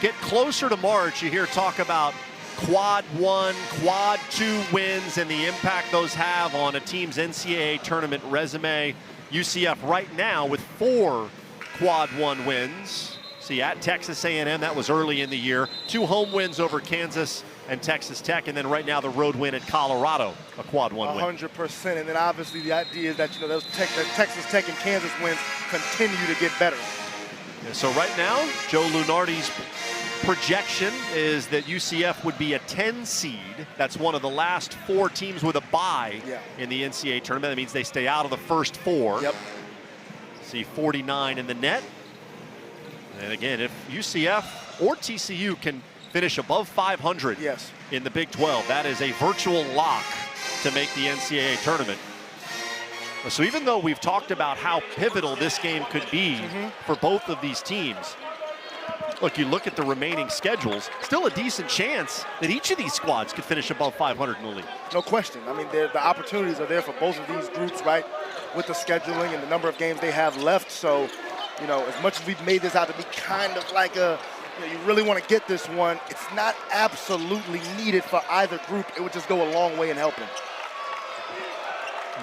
get closer to March, you hear talk about quad 1, quad 2 wins and the impact those have on a team's NCAA tournament resume. UCF right now with 4 quad 1 wins. See, at Texas A&M, that was early in the year. 2 home wins over Kansas and Texas Tech, and then right now the road win at Colorado, a quad 1 win. 100%, and then obviously the idea is that those Texas Tech and Kansas wins continue to get better. So right now, Joe Lunardi's projection is that UCF would be a 10 seed. That's one of the last 4 teams with a bye in the NCAA tournament. That means they stay out of the first 4. Yep. See 49 in the net. And again, if UCF or TCU can finish above 500 in the Big 12, that is a virtual lock to make the NCAA tournament. So even though we've talked about how pivotal this game could be for both of these teams, look, you look at the remaining schedules, still a decent chance that each of these squads could finish above 500 in the league. No question. I mean, the opportunities are there for both of these groups, right, with the scheduling and the number of games they have left. So, as much as we've made this out to be kind of like a, you really want to get this one, it's not absolutely needed for either group. It would just go a long way in helping.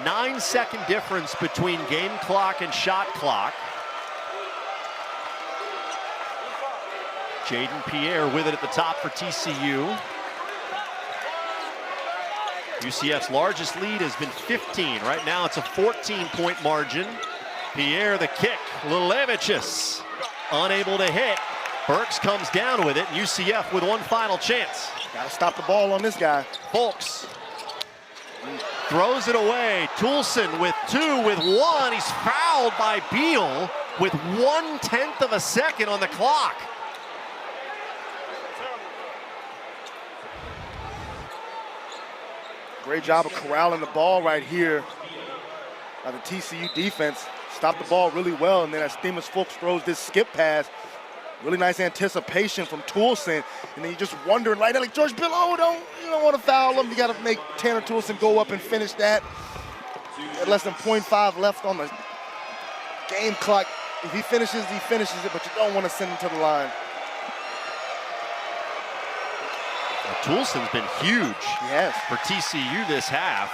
9-second difference between game clock and shot clock. Jaden Pierre with it at the top for TCU. UCF's largest lead has been 15. Right now it's a 14-point margin. Pierre the kick. Lalevichis unable to hit. Burks comes down with it. UCF with one final chance. Got to stop the ball on this guy. Folks throws it away. Toulson with 2, with 1. He's fouled by Beal with 1/10 of a second on the clock. Great job of corralling the ball right here by the TCU defense. Stopped the ball really well, and then as Themis Folks throws this skip pass, really nice anticipation from Toulson, and then you're just wondering right now, like, George Bill, you don't want to foul him. You got to make Tanner Toulson go up and finish that. less than 0.5 left on the game clock. If he finishes it, but you don't want to send him to the line. Toulson's been huge Yes. for TCU this half.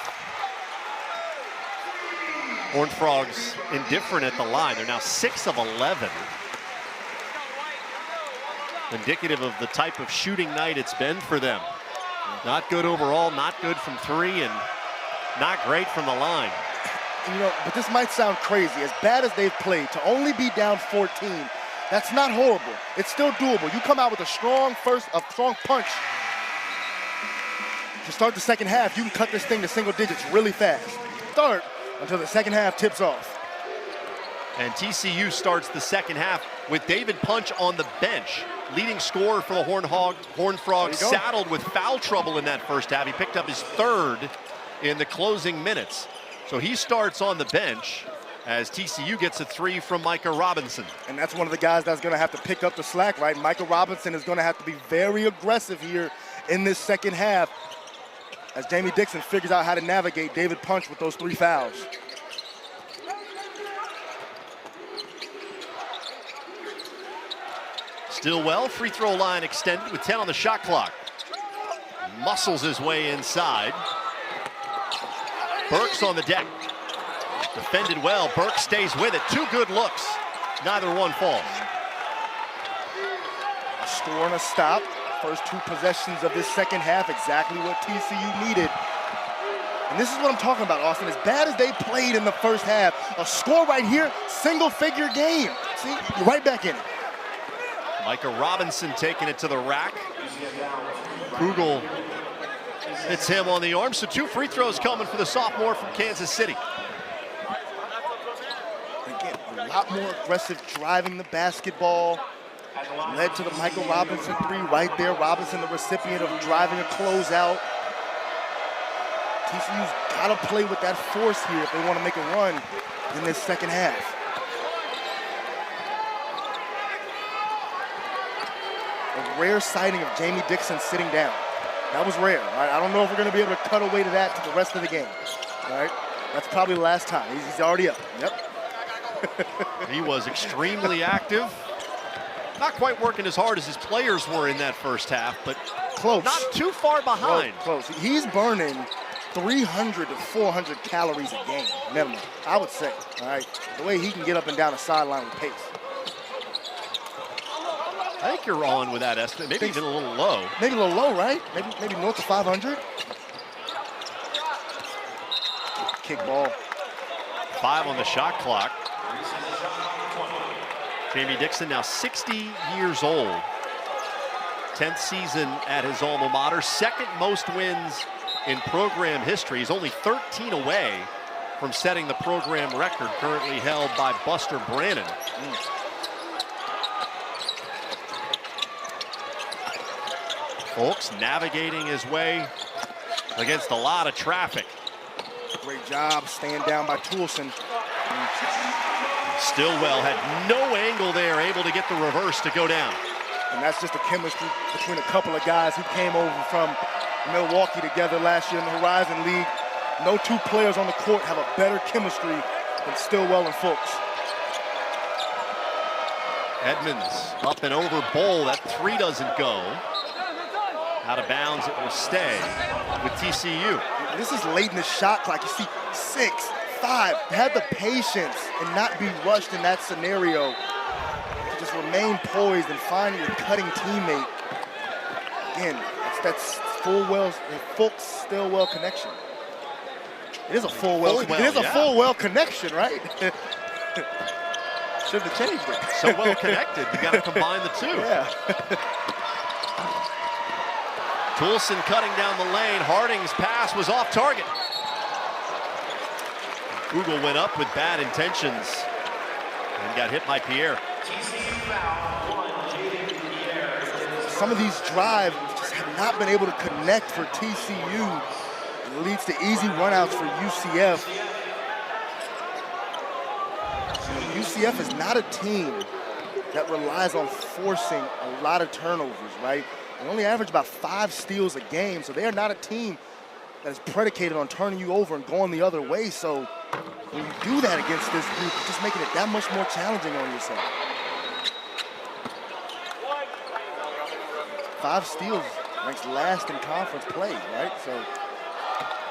Horned Frogs indifferent at the line. They're now 6 of 11. Indicative of the type of shooting night it's been for them. Not good overall, not good from 3, and not great from the line. You know, but this might sound crazy. As bad as they've played, to only be down 14, that's not horrible. It's still doable. You come out with a strong punch to start the second half. You can cut this thing to single digits really fast. Start until the second half tips off. And TCU starts the second half with David Punch on the bench. Leading scorer for the Horned Frogs, saddled with foul trouble in that first half. He picked up his 3rd in the closing minutes. So he starts on the bench as TCU gets a 3 from Micah Robinson. And that's one of the guys that's going to have to pick up the slack, right? Micah Robinson is going to have to be very aggressive here in this second half as Jamie Dixon figures out how to navigate David Punch with those 3 fouls. Stillwell, free throw line extended with 10 on the shot clock. Muscles his way inside. Burks on the deck. Defended well. Burks stays with it. 2 good looks. Neither one falls. A score and a stop. First 2 possessions of this second half, exactly what TCU needed. And this is what I'm talking about, Austin. As bad as they played in the first half, a score right here, single-figure game. See, you're right back in it. Micah Robinson taking it to the rack. Kugel hits him on the arm. So 2 free throws coming for the sophomore from Kansas City. Again, a lot more aggressive driving the basketball. Led to the Michael Robinson 3 right there. Robinson, the recipient of driving a closeout. TCU's got to play with that force here if they want to make a run in this second half. A rare sighting of Jamie Dixon sitting down. That was rare. Right? I don't know if we're going to be able to cut away to that to the rest of the game. All right? That's probably the last time. He's already up. Yep. He was extremely active. Not quite working as hard as his players were in that first half, but close. Not too far behind. Close. He's burning 300 to 400 calories a game, minimum, I would say. All right, the way he can get up and down the sideline with pace. I think you're on with that estimate. Maybe even a little low. Maybe a little low, right? Maybe north of 500. Kick ball. 5 on the shot clock. Jamie Dixon now 60 years old. 10th season at his alma mater. 2nd most wins in program history. He's only 13 away from setting the program record currently held by Buster Brannon. Folks navigating his way against a lot of traffic. Great job staying down by Toulson. Stillwell had no angle there, able to get the reverse to go down. And that's just a chemistry between a couple of guys who came over from Milwaukee together last year in the Horizon League. No 2 players on the court have a better chemistry than Stillwell and Fulks. Edmonds up and over Bowl. That 3 doesn't go. Out of bounds, it will stay with TCU. This is late in the shot clock. You see 6, 5. Have the patience and not be rushed in that scenario. Just remain poised and find your cutting teammate. Again, that's Fulks Stillwell connection. It is a Fulwell. It is a Fulwell connection, right? Should have changed it. So well connected. You got to combine the 2. Yeah. Toulson cutting down the lane. Harding's pass was off target. Kugel went up with bad intentions and got hit by Pierre. Some of these drives just have not been able to connect for TCU. It leads to easy runouts for UCF. UCF is not a team that relies on forcing a lot of turnovers, right? They only average about 5 steals a game, so they are not a team that is predicated on turning you over and going the other way. So when you do that against this group, it's just making it that much more challenging on yourself. 5 steals ranks last in conference play, right? So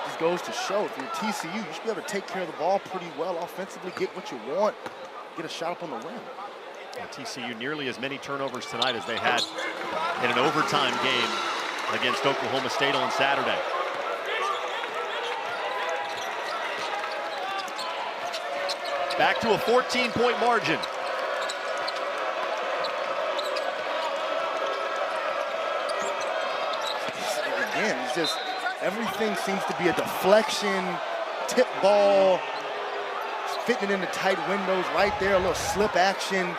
this goes to show if you're TCU, you should be able to take care of the ball pretty well offensively, get what you want, get a shot up on the rim. TCU nearly as many turnovers tonight as they had in an overtime game against Oklahoma State on Saturday. Back to a 14-point margin. Again, it's just everything seems to be a deflection, tip ball, fitting it into tight windows right there, a little slip action.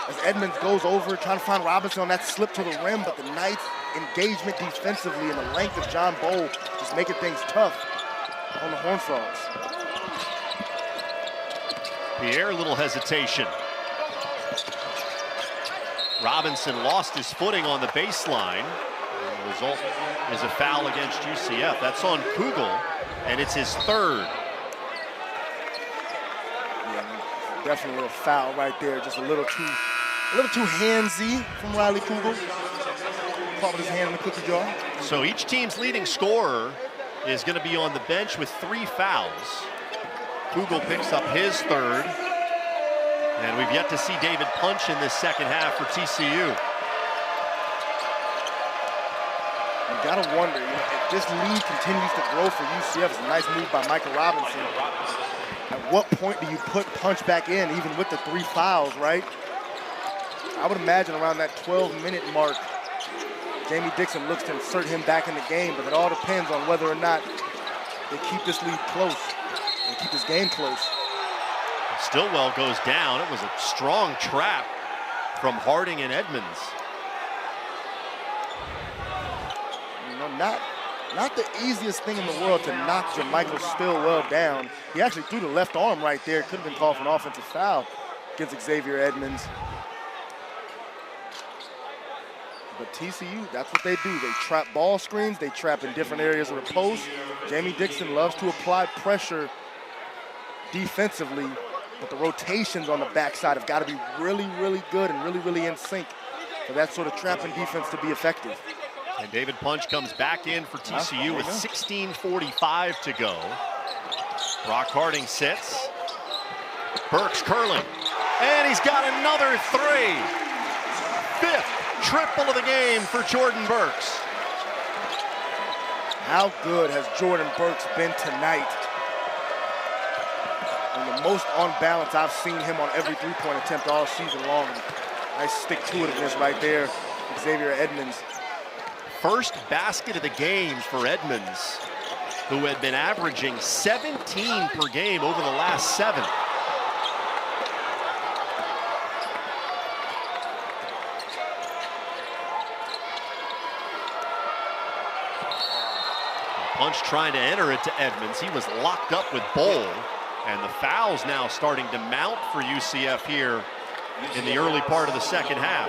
As Edmonds goes over, trying to find Robinson on that slip to the rim, but the Knights' engagement defensively and the length of John Bowe just making things tough on the Horned Frogs. Pierre, a little hesitation. Robinson lost his footing on the baseline. And the result is a foul against UCF. That's on Kugel, and it's his 3rd. Yeah, definitely a foul right there. Just a little too handsy from Riley Kugel. Caught with his hand in the cookie jar. So each team's leading scorer is going to be on the bench with 3 fouls. Kugel picks up his 3rd. And we've yet to see David Punch in this second half for TCU. You gotta wonder, if this lead continues to grow for UCF, it's a nice move by Michael Robinson. At what point do you put Punch back in, even with the 3 fouls, right? I would imagine around that 12-minute mark, Jamie Dixon looks to insert him back in the game, but it all depends on whether or not they keep this lead close and keep this game close. Stillwell goes down. It was a strong trap from Harding and Edmonds. You know, not the easiest thing in the world to knock Jermichael Stillwell down. He actually threw the left arm right there. Could have been called for an offensive foul against Xavier Edmonds. But TCU, that's what they do. They trap ball screens. They trap in different areas of the post. Jamie Dixon loves to apply pressure defensively, but the rotations on the backside have got to be really, really good and really, really in sync for that sort of trapping defense to be effective. And David Punch comes back in for TCU with 16:45 to go. Brock Harding sits. Burks curling. And he's got another 3. 5th triple of the game for Jordan Burks. How good has Jordan Burks been tonight? And the most on balance I've seen him on every 3-point attempt all season long. Nice stick-to-itiveness right there, Xavier Edmonds. First basket of the game for Edmonds, who had been averaging 17 per game over the last 7. Punch trying to enter it to Edmonds. He was locked up with Bowl, and the foul's now starting to mount for UCF here in the early part of the second half.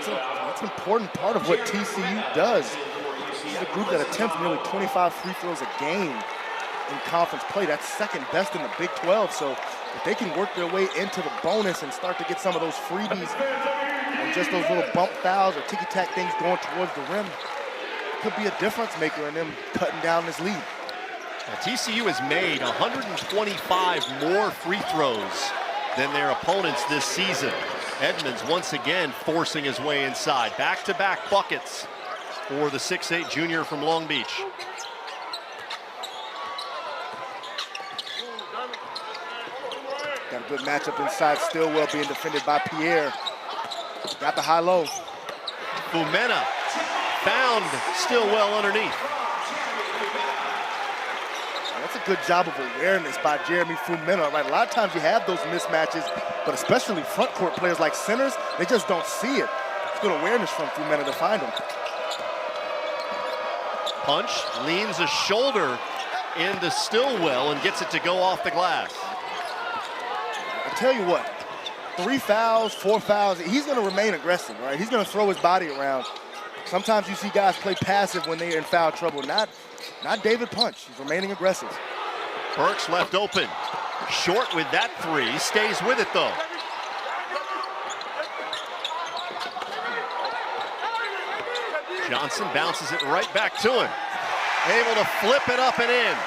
That's an important part of what TCU does. This is a group that attempts nearly 25 free throws a game in conference play. That's 2nd best in the Big 12. So if they can work their way into the bonus and start to get some of those freebies and just those little bump fouls or ticky-tack things going towards the rim, could be a difference maker in them cutting down this lead. Now, TCU has made 125 more free throws than their opponents this season. Edmonds once again forcing his way inside. Back-to-back buckets for the 6'8" junior from Long Beach. Got a good matchup inside. Stillwell being defended by Pierre. Got the high-low. Fumena found Stillwell underneath. That's a good job of awareness by Jeremy Fumena, right? A lot of times you have those mismatches, but especially front court players like centers, they just don't see it. It's good awareness from Fumena to find him. Punch leans a shoulder into Stillwell and gets it to go off the glass. I tell you what, 3 fouls, 4 fouls, he's going to remain aggressive, right? He's going to throw his body around. Sometimes you see guys play passive when they're in foul trouble. Not David Punch. He's remaining aggressive. Burks left open. Short with that three. Stays with it, though. Johnson bounces it right back to him. Able to flip it up and in.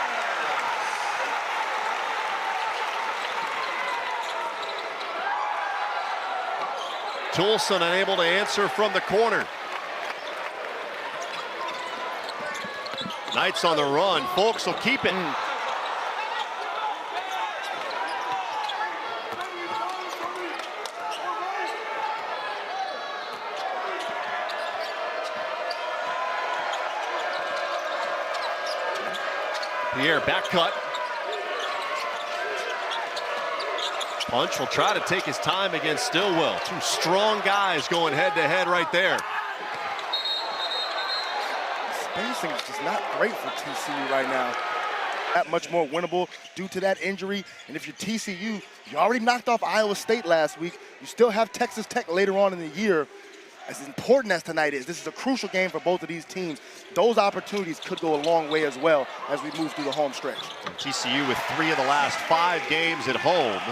Toulson unable to answer from the corner. Knights on the run. Folks will keep it. Pierre back cut. Punch will try to take his time against Stillwell. Two strong guys going head to head right there. Spacing is just not great for TCU right now. That much more winnable due to that injury. And if you're TCU, you already knocked off Iowa State last week. You still have Texas Tech later on in the year. As important as tonight is, this is a crucial game for both of these teams. Those opportunities could go a long way as well as we move through the home stretch. TCU with 3 of the last 5 games at home,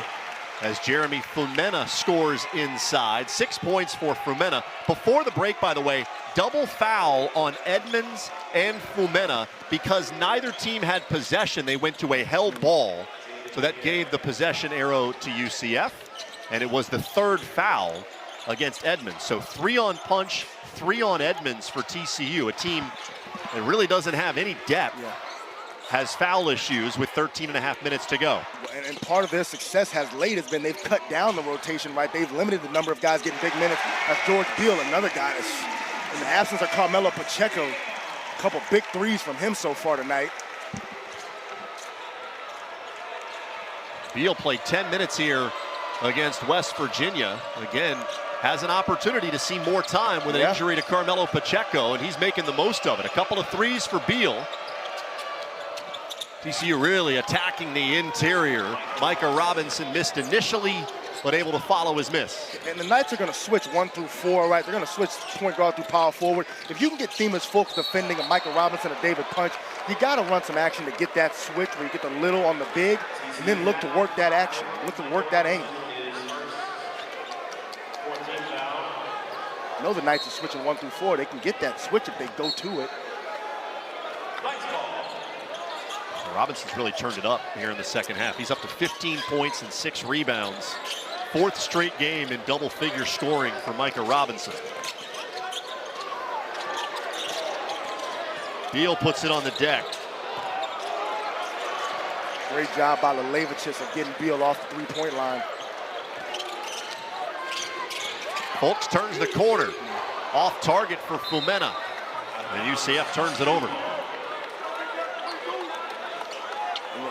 as Jeremy Fumena scores inside. 6 points for Fumena. Before the break, by the way, double foul on Edmonds and Fumena because neither team had possession. They went to a held ball, so that gave the possession arrow to UCF, and it was the 3rd foul against Edmonds. So 3 on Punch, 3 on Edmonds for TCU, a team that really doesn't have any depth. Yeah. Has foul issues with 13.5 minutes to go. And part of their success has been they've cut down the rotation, right? They've limited the number of guys getting big minutes. That's George Beal, another guy that's, in the absence of Carmelo Pacheco, a couple big threes from him so far tonight. Beal played 10 minutes here against West Virginia. Again, has an opportunity to see more time with an injury to Carmelo Pacheco, and he's making the most of it. A couple of threes for Beal. TCU really attacking the interior. Micah Robinson missed initially, but able to follow his miss. And the Knights are going to switch 1 through 4, right? They're going to switch point guard through power forward. If you can get Themis Folks defending a Micah Robinson or David Punch, you got to run some action to get that switch where you get the little on the big, and then look to work that action, look to work that angle. I know the Knights are switching 1 through 4. They can get that switch if they go to it. Robinson's really turned it up here in the second half. He's up to 15 points and 6 rebounds. 4th straight game in double-figure scoring for Micah Robinson. Beal puts it on the deck. Great job by the Levichis of getting Beal off the three-point line. Folks turns the corner. Off target for Fumena. And UCF turns it over.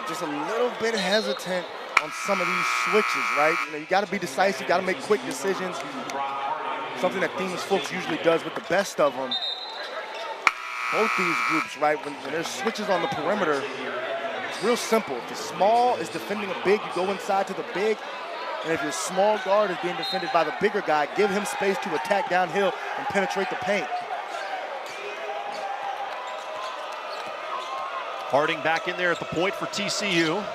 Just a little bit hesitant on some of these switches, right? You got to be decisive, got to make quick decisions. Something that Themis Folks usually does with the best of them. Both these groups, right? When there's switches on the perimeter, it's real simple. If the small is defending a big, you go inside to the big. And if your small guard is being defended by the bigger guy, give him space to attack downhill and penetrate the paint. Harding back in there at the point for TCU.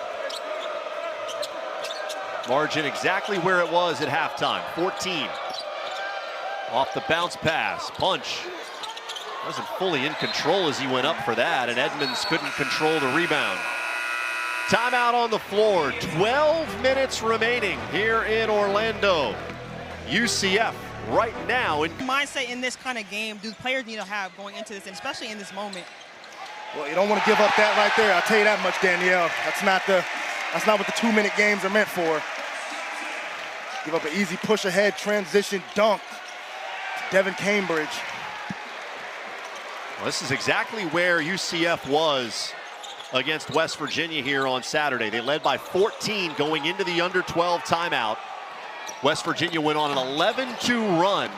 Margin exactly where it was at halftime, 14. Off the bounce pass, Punch wasn't fully in control as he went up for that, and Edmonds couldn't control the rebound. Timeout on the floor, 12 minutes remaining here in Orlando. UCF right now in mindset in this kind of game do players need to have going into this, and especially in this moment? Well, you don't want to give up that right there. I'll tell you that much, Danielle. That's not what the 2-minute games are meant for. Give up an easy push ahead, transition, dunk to Devin Cambridge. Well, this is exactly where UCF was against West Virginia here on Saturday. They led by 14 going into the under-12 timeout. West Virginia went on an 11-2 run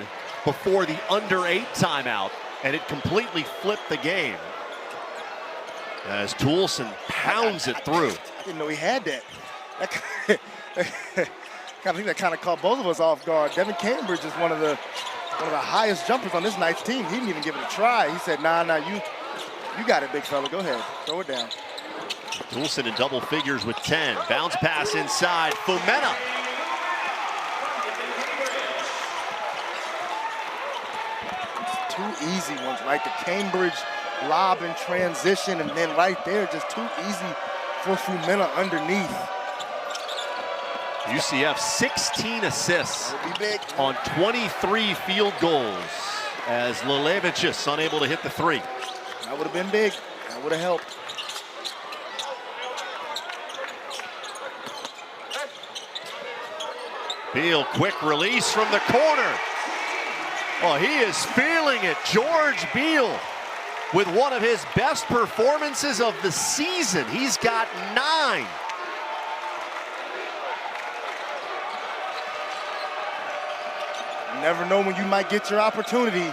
before the under-8 timeout, and it completely flipped the game as Toulson pounds it through. I didn't know he had that. I think that kind of caught both of us off guard. Devin Cambridge is one of the one of the highest jumpers on this Knights team. He didn't even give it a try. He said, nah, you got it, big fella. Go ahead. Throw it down. Toulson in double figures with 10. Bounce pass inside. Fumena. Two easy ones, right? The Cambridge lob in transition, and then right there, just too easy for Fumena underneath. UCF 16 assists on 23 field goals as Lelevicius unable to hit the three. That would have been big. That would have helped. Beal, quick release from the corner. Well, he is feeling it. George Beal with one of his best performances of the season. He's got 9. You never know when you might get your opportunity.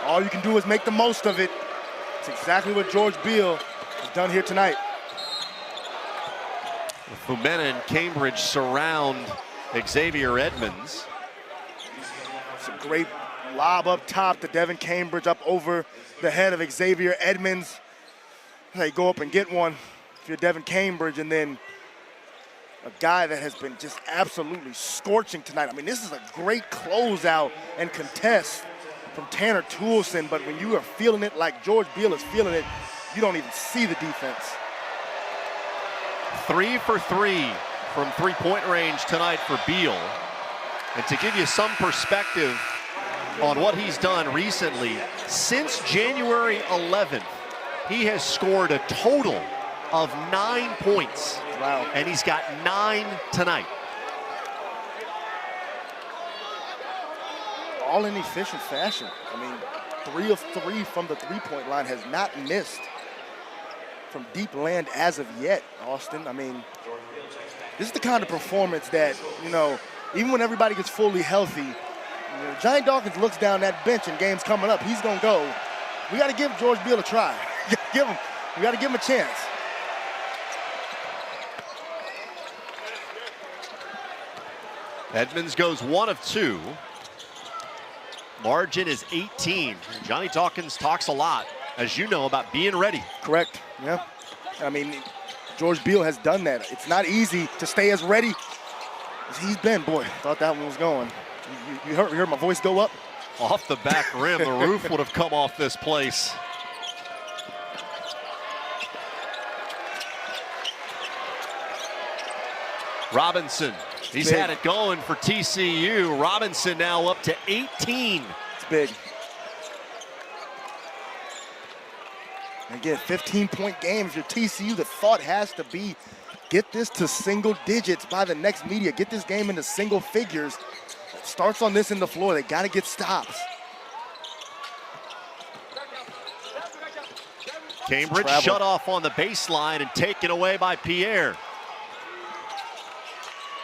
All you can do is make the most of it. It's exactly what George Beal has done here tonight. Fumena and Cambridge surround Xavier Edmonds. It's a great lob up top to Devin Cambridge up over the head of Xavier Edmonds. They go up and get one if you're Devin Cambridge, and then a guy that has been just absolutely scorching tonight. I mean, this is a great closeout and contest from Tanner Toulson, but when you are feeling it like George Beal is feeling it, you don't even see the defense. 3 for 3 from three-point range tonight for Beal. And to give you some perspective on what he's done recently, since January 11th, he has scored a total of 9 points. Wow. And he's got 9 tonight. All in efficient fashion. I mean, 3 of 3 from the three-point line, has not missed from deep land as of yet, Austin. I mean, this is the kind of performance that, you know, even when everybody gets fully healthy, you know, Johnny Dawkins looks down that bench and game's coming up, he's gonna go. We gotta give George Beal a try. We gotta give him a chance. Edmonds goes 1 of 2. Margin is 18. Johnny Dawkins talks a lot, as you know, about being ready. Correct, yeah. I mean, George Beal has done that. It's not easy to stay as ready as he's been. Boy, thought that one was going. You heard my voice go up? Off the back rim, the roof would have come off this place. Robinson, he's had it going for TCU. Robinson now up to 18. It's big. Again, 15-point game. If you're TCU, the thought has to be get this to single digits by the next media. Get this game into single figures. It starts on this in the floor. They got to get stops. Cambridge shut off on the baseline and taken away by Pierre.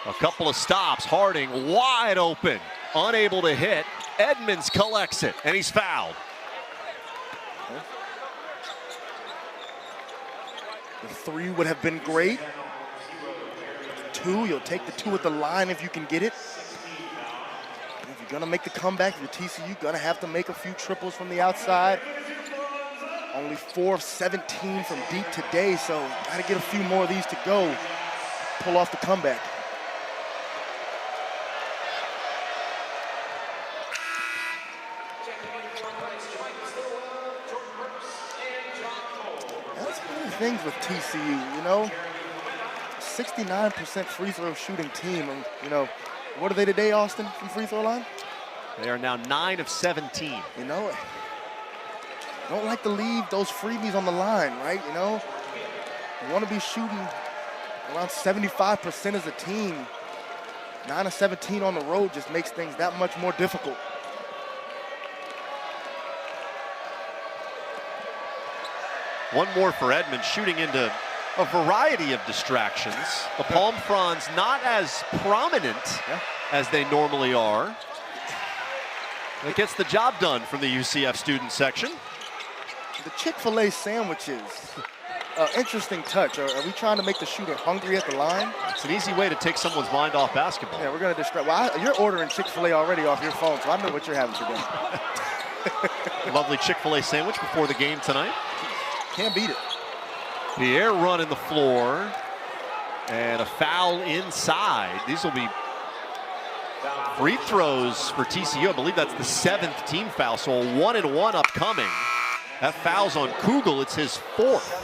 A couple of stops. Harding wide open, unable to hit. Edmonds collects it, and he's fouled. The 3 would have been great. The 2, you'll take the 2 at the line if you can get it. And if you're gonna make the comeback, if you're TCU, gonna have to make a few triples from the outside. Only 4 of 17 from deep today, so gotta get a few more of these to go. Pull off the comeback. Things with TCU, you know, 69% free throw shooting team, and you know, what are they today, Austin, from free throw line? They are now 9 of 17. You know, don't like to leave those freebies on the line, right? You know, you want to be shooting around 75% as a team. 9 of 17 on the road just makes things that much more difficult. One more for Edmonds, shooting into a variety of distractions. The palm fronds not as prominent as they normally are. It gets the job done from the UCF student section. The Chick-fil-A sandwiches interesting touch. Are we trying to make the shooter hungry at the line? It's an easy way to take someone's mind off basketball. Yeah, we're going to distract. Well, you're ordering Chick-fil-A already off your phone, so I know what you're having today. Lovely Chick-fil-A sandwich before the game tonight. Can't beat it. Pierre running the floor. And a foul inside. These will be free throws for TCU. I believe that's the 7th team foul, so a 1-and-1 upcoming. That foul's on Kugel. It's his 4th.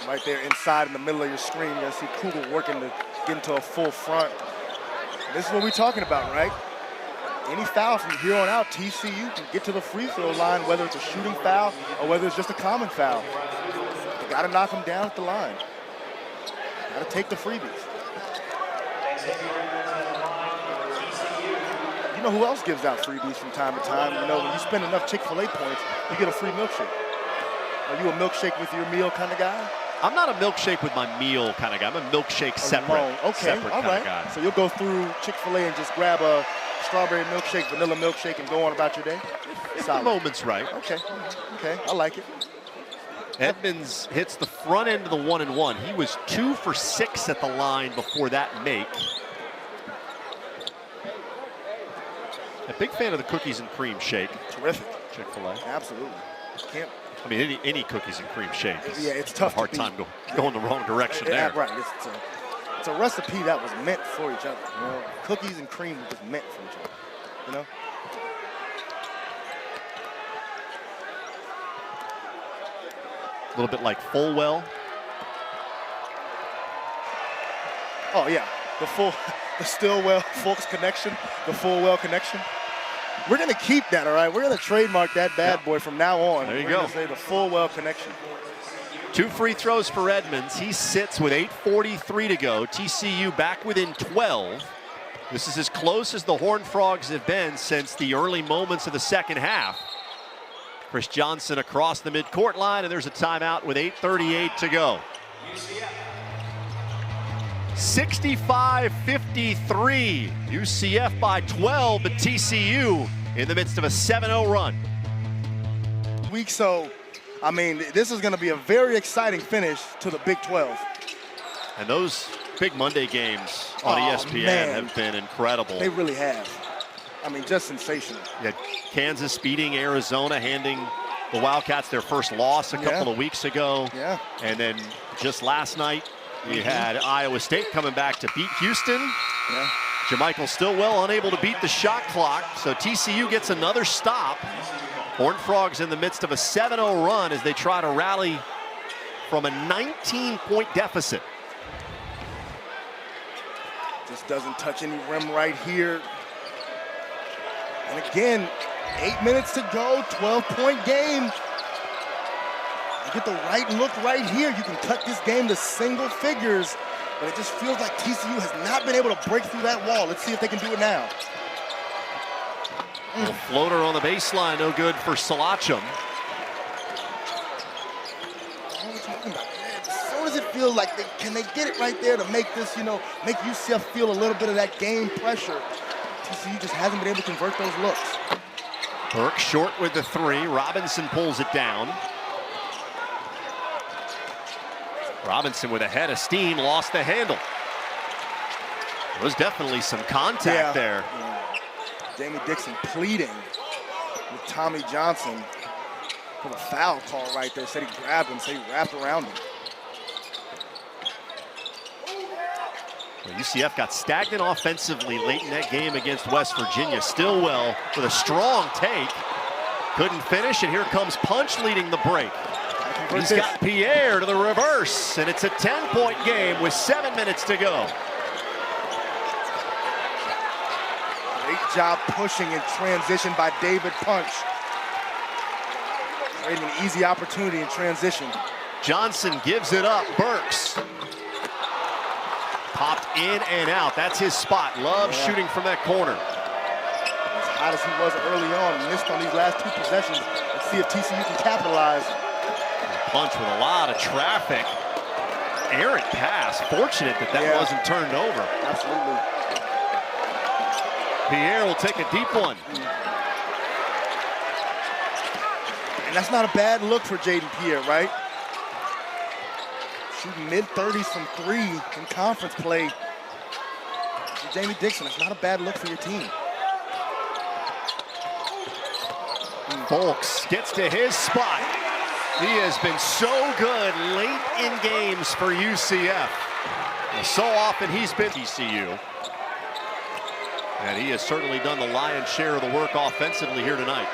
Right there inside in the middle of your screen, you're going to see Kugel working to get into a full front. This is what we're talking about, right? Any foul from here on out, TCU can get to the free throw line, whether it's a shooting foul or whether it's just a common foul. You got to knock them down at the line. Got to take the freebies. You know who else gives out freebies from time to time? You know, when you spend enough Chick-fil-A points, you get a free milkshake. Are you a milkshake with your meal kind of guy? I'm not a milkshake with my meal kind of guy. I'm a milkshake separate. Okay, separate all kind right. of guy. So you'll go through Chick-fil-A and just grab a strawberry milkshake, vanilla milkshake, and go on about your day? If the moment's right. Okay, okay, I like it. Edmonds hits the front end of the 1-and-1. He was 2 for 6 at the line before that make. A big fan of the cookies and cream shake. Terrific. Chick-fil-A. Absolutely. Can't. I mean, any cookies and cream shake. Yeah, it's tough. Hard time going the wrong direction there. Right. It's a recipe that was meant for each other. You know, cookies and cream were just meant for each other. You know. A little bit like Fulwell. Oh yeah, the Stillwell Fulks connection, the Fulwell connection. We're gonna keep that, all right? We're gonna trademark that bad boy from now on. There you We're go. Gonna say the Fulwell connection. 2 free throws for Edmonds. He sits with 8:43 to go. TCU back within 12. This is as close as the Horned Frogs have been since the early moments of the second half. Chris Johnson across the midcourt line, and there's a timeout with 8:38 to go. 65-53. UCF by 12, but TCU in the midst of a 7-0 run. So, I mean, this is going to be a very exciting finish to the Big 12. And those big Monday games on ESPN have been incredible. They really have. I mean, just sensational. You had Kansas beating Arizona, handing the Wildcats their first loss a couple of weeks ago. Yeah. And then just last night, you had Iowa State coming back to beat Houston. Yeah. Jermichael Stillwell unable to beat the shot clock, so TCU gets another stop. Horned Frogs in the midst of a 7-0 run as they try to rally from a 19-point deficit. Just doesn't touch any rim right here. And again, 8 minutes to go, 12-point game. You get the right look right here. You can cut this game to single figures, but it just feels like TCU has not been able to break through that wall. Let's see if they can do it now. Little floater on the baseline, no good for Salachum. So does it feel like can they get it right there to make this, make UCF feel a little bit of that game pressure? TCU just hasn't been able to convert those looks. Burke short with the 3. Robinson pulls it down. Robinson with a head of steam, lost the handle. There was definitely some contact there. Yeah. Jamie Dixon pleading with Tommy Johnson for the foul call right there. Said he grabbed him, said he wrapped around him. Well, UCF got stagnant offensively late in that game against West Virginia. Stillwell with a strong take. Couldn't finish, and here comes Punch leading the break. He's got Pierre to the reverse, and it's a 10-point game with 7 minutes to go. Great job pushing in transition by David Punch. Creating an easy opportunity in transition. Johnson gives it up. Burks popped in and out. That's his spot. Love shooting from that corner. As hot as he was early on, missed on these last 2 possessions. Let's see if TCU can capitalize. Punch with a lot of traffic. Errant pass. Fortunate that wasn't turned over. Absolutely. Pierre will take a deep one. And that's not a bad look for Jaden Pierre, right? Shooting mid-30s from 3 in conference play. For Jamie Dixon, it's not a bad look for your team. Folks gets to his spot. He has been so good late in games for UCF. So often he's been TCU. And he has certainly done the lion's share of the work offensively here tonight.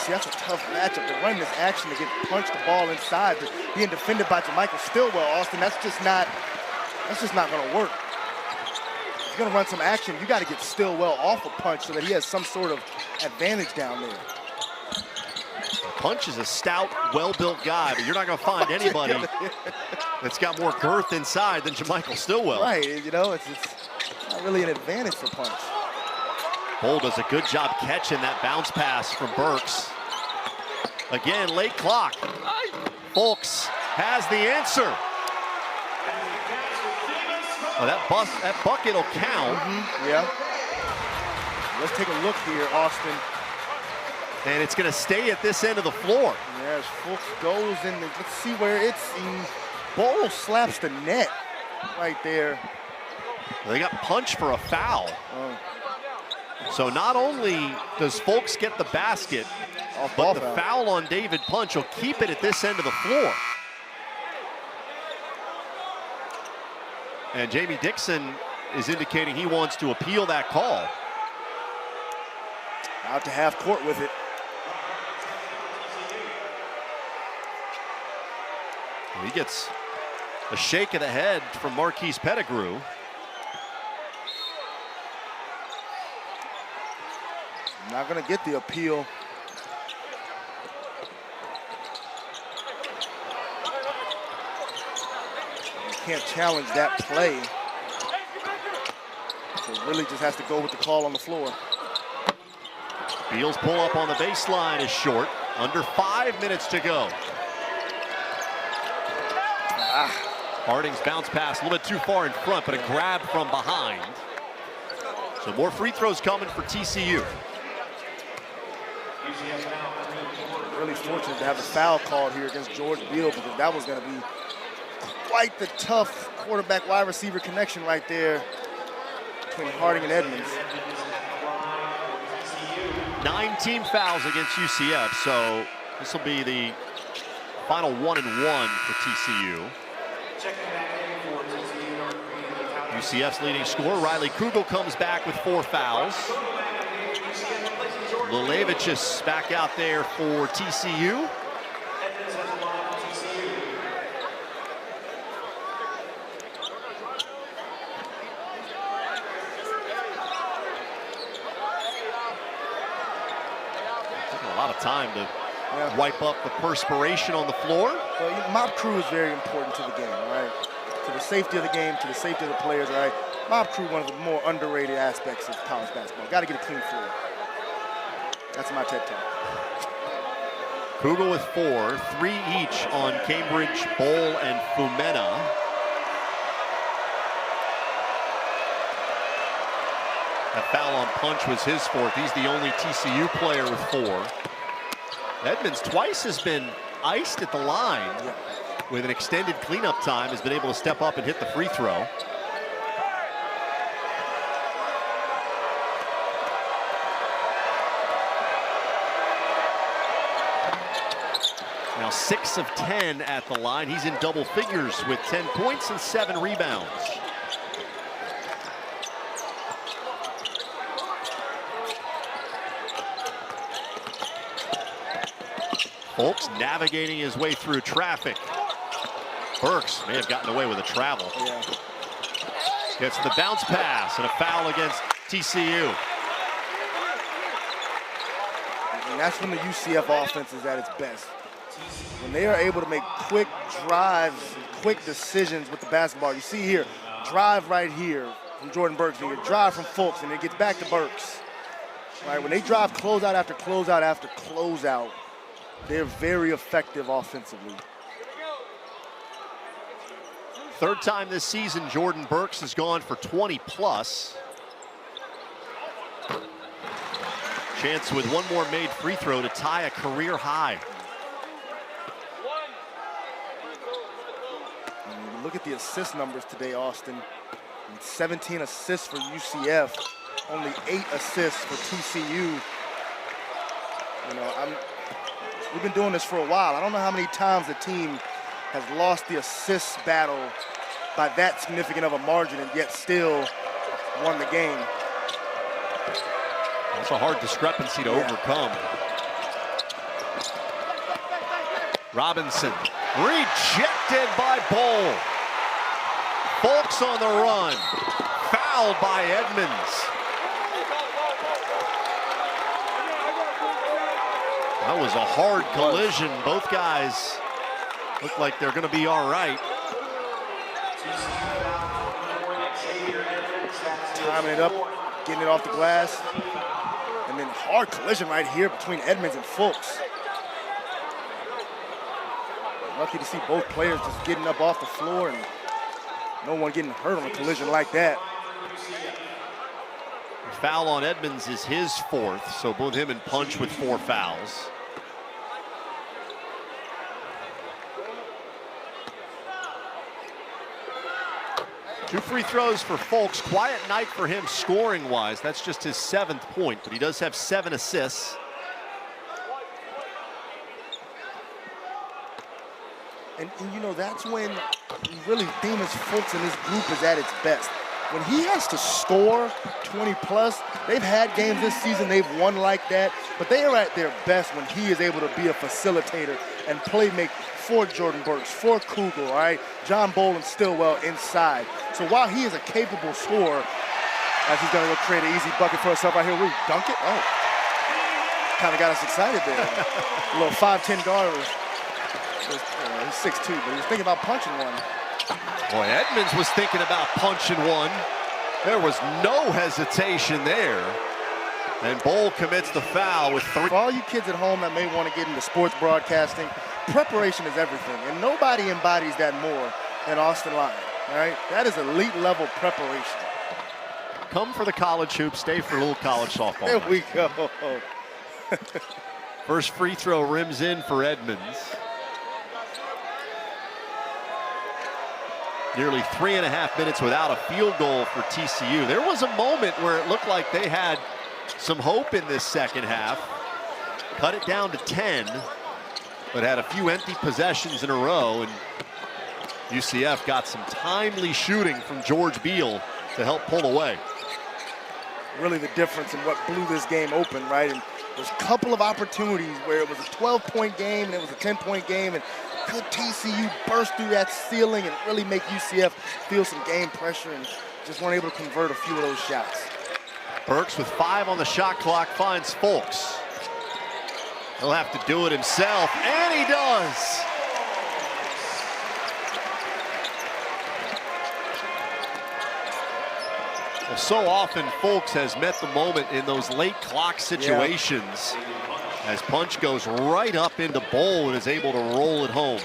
That's a tough matchup to run this action to get punched the ball inside, but being defended by Jermichael Stillwell, Austin, that's just not going to work. If you're going to run some action, you got to get Stillwell off a punch so that he has some sort of advantage down there. Punch is a stout, well-built guy, but you're not going to find anybody that's got more girth inside than Jermichael Stillwell. Right, you know, it's not really an advantage for Punch. Bull does a good job catching that bounce pass from Burks. Again, late clock. Folks has the answer. Oh, that bucket will count. Yeah. Let's take a look here, Austin. And it's going to stay at this end of the floor. Yes, Fulks goes in. Let's see where it's. Bull slaps the net right there. They got Punch for a foul. So not only does Folks get the basket, but the foul on David Punch will keep it at this end of the floor. And Jamie Dixon is indicating he wants to appeal that call. Out to half court with it. He gets a shake of the head from Marquise Pettigrew. Not going to get the appeal. You can't challenge that play. So really just has to go with the call on the floor. Beal's pull up on the baseline is short. Under 5 minutes to go. Harding's bounce pass a little bit too far in front, but a grab from behind. So more free throws coming for TCU. Really fortunate to have the foul called here against George Beal, because that was going to be quite the tough quarterback wide receiver connection right there between Harding and Edmonds. 9 team fouls against UCF, so this will be the final 1-and-1 for TCU. UCF's leading scorer, Riley Kugel, comes back with 4 fouls. Lelevicius back out there for TCU. Taking a lot of time to wipe up the perspiration on the floor. Well, mob crew is very important to the game, right? To the safety of the game, to the safety of the players, right? Mob crew, one of the more underrated aspects of college basketball. Got to get a clean floor. That's my TED Talk. Kugel with 4, 3 each on Cambridge, Bowl, and Fumena. That foul on Punch was his 4th. He's the only TCU player with 4. Edmonds twice has been iced at the line. With an extended cleanup time, has been able to step up and hit the free throw. Now 6 of 10 at the line. He's in double figures with 10 points and 7 rebounds. Folks navigating his way through traffic. Burks may have gotten away with a travel. Gets the bounce pass and a foul against TCU. And that's when the UCF offense is at its best. When they are able to make quick drives, quick decisions with the basketball. You see here, drive right here from Jordan Burks, and you drive from Fulks, and it gets back to Burks. Right, when they drive closeout after closeout after closeout, they're very effective offensively. Third time this season, Jordan Burks has gone for 20 plus. Chance with one more made free throw to tie a career high. And look at the assist numbers today, Austin. 17 assists for UCF, only 8 assists for TCU. You know, we've been doing this for a while. I don't know how many times the team has lost the assist battle by that significant of a margin and yet still won the game. That's a hard discrepancy to overcome. Robinson rejected by Bowl. Folks on the run. Fouled by Edmonds. That was a hard collision. Both guys look like they're going to be all right. Timing it up, getting it off the glass. And then hard collision right here between Edmonds and Fulks. Lucky to see both players just getting up off the floor and no one getting hurt on a collision like that. The foul on Edmonds is his 4th, so both him and Punch with 4 fouls. Two free throws for Folks. Quiet night for him scoring-wise. That's just his 7th point, but he does have 7 assists. And you know, that's when really Demus Fulks in this group is at its best. When he has to score 20 plus, they've had games this season they've won like that, but they are at their best when he is able to be a facilitator and play make for Jordan Burks, for Kugel, all right? John Bowl and Stillwell inside. So while he is a capable scorer, as he's gonna go create an easy bucket for himself right here, we dunk it. Oh, kind of got us excited there. A little 5'10" guard. He's 6'2", but he was thinking about punching one. Boy, Edmonds was thinking about punching one. There was no hesitation there. And Bowl commits the foul with 3. For all you kids at home that may want to get into sports broadcasting, preparation is everything. And nobody embodies that more than Austin Lyon, all right? That is elite level preparation. Come for the college hoop, stay for a little college softball. There we go. First free throw rims in for Edmonds. Nearly 3.5 minutes without a field goal for TCU. There was a moment where it looked like they had some hope in this second half. Cut it down to 10, but had a few empty possessions in a row, and UCF got some timely shooting from George Beal to help pull away. Really the difference in what blew this game open, right? And there's a couple of opportunities where it was a 12-point game and it was a 10-point game, and could TCU burst through that ceiling and really make UCF feel some game pressure, and just weren't able to convert a few of those shots. Burks with 5 on the shot clock finds Folks. He'll have to do it himself, and he does. Well, so often Folks has met the moment in those late clock situations. As Punch goes right up into Bowl and is able to roll it home.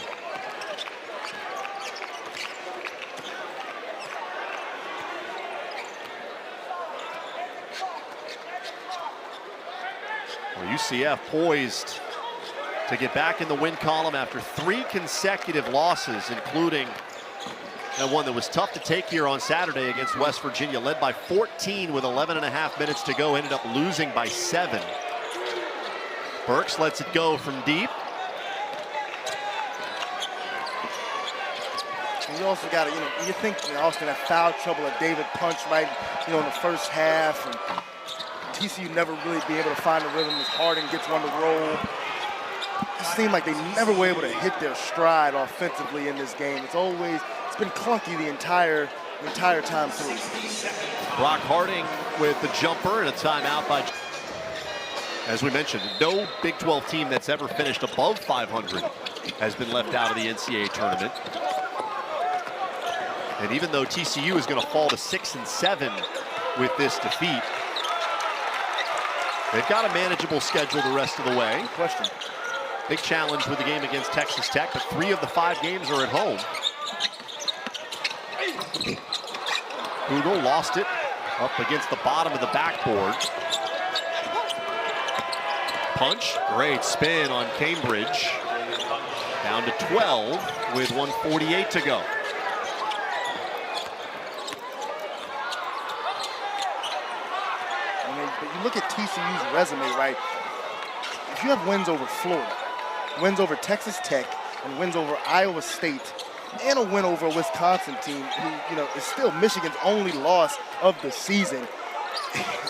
Well, UCF poised to get back in the win column after 3 consecutive losses, including that one that was tough to take here on Saturday against West Virginia, led by 14 with 11.5 minutes to go, ended up losing by 7. Burks lets it go from deep. And you also got to, you think Austin had foul trouble at David Punch, right, in the first half, and TCU never really be able to find a rhythm as Harden gets one to roll. It seemed like they never were able to hit their stride offensively in this game. It's been clunky the entire time through. Brock Harding with the jumper and a timeout by, as we mentioned, no Big 12 team that's ever finished above 500 has been left out of the NCAA tournament. And even though TCU is going to fall to 6-7 with this defeat, they've got a manageable schedule the rest of the way. Good question. Big challenge with the game against Texas Tech, but 3 of the 5 games are at home. Kugel lost it up against the bottom of the backboard. Punch, great spin on Cambridge. Down to 12 with 1:48 to go. But you look at TCU's resume, right? If you have wins over Florida, wins over Texas Tech, and wins over Iowa State, and a win over a Wisconsin team who, is still Michigan's only loss of the season.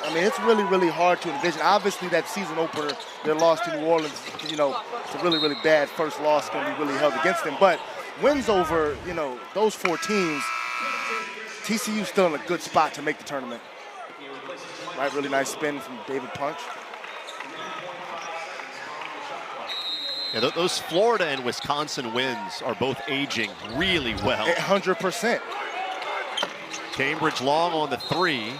I mean, it's really, really hard to envision. Obviously, that season opener, their loss to New Orleans, it's a really, really bad first loss going to be really held against them. But wins over, those 4 teams, TCU's still in a good spot to make the tournament. Right, really nice spin from David Punch. Yeah, those Florida and Wisconsin wins are both aging really well. 100%. Cambridge long on the 3.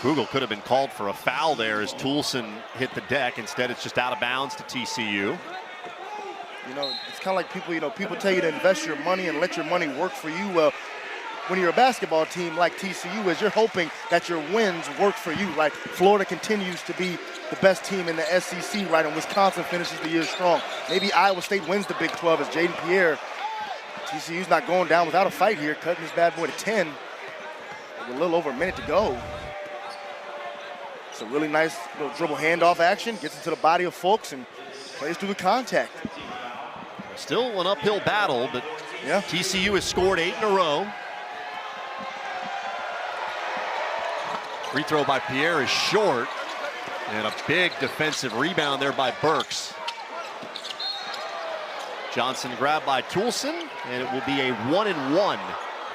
Kugel could have been called for a foul there as Toulson hit the deck. Instead, it's just out of bounds to TCU. It's kind of like people tell you to invest your money and let your money work for you. Well, when you're a basketball team like TCU is, you're hoping that your wins work for you, right? Florida continues to be the best team in the SEC, right? And Wisconsin finishes the year strong. Maybe Iowa State wins the Big 12 as Jaden Pierre. TCU's not going down without a fight here, cutting this bad boy to 10 with a little over a minute to go. It's a really nice little dribble handoff action, gets into the body of Fulks and plays through the contact. Still an uphill battle, but yeah, TCU has scored 8 in a row. Free throw by Pierre is short, and a big defensive rebound there by Burks. Johnson grabbed by Toulson, and it will be a 1-and-1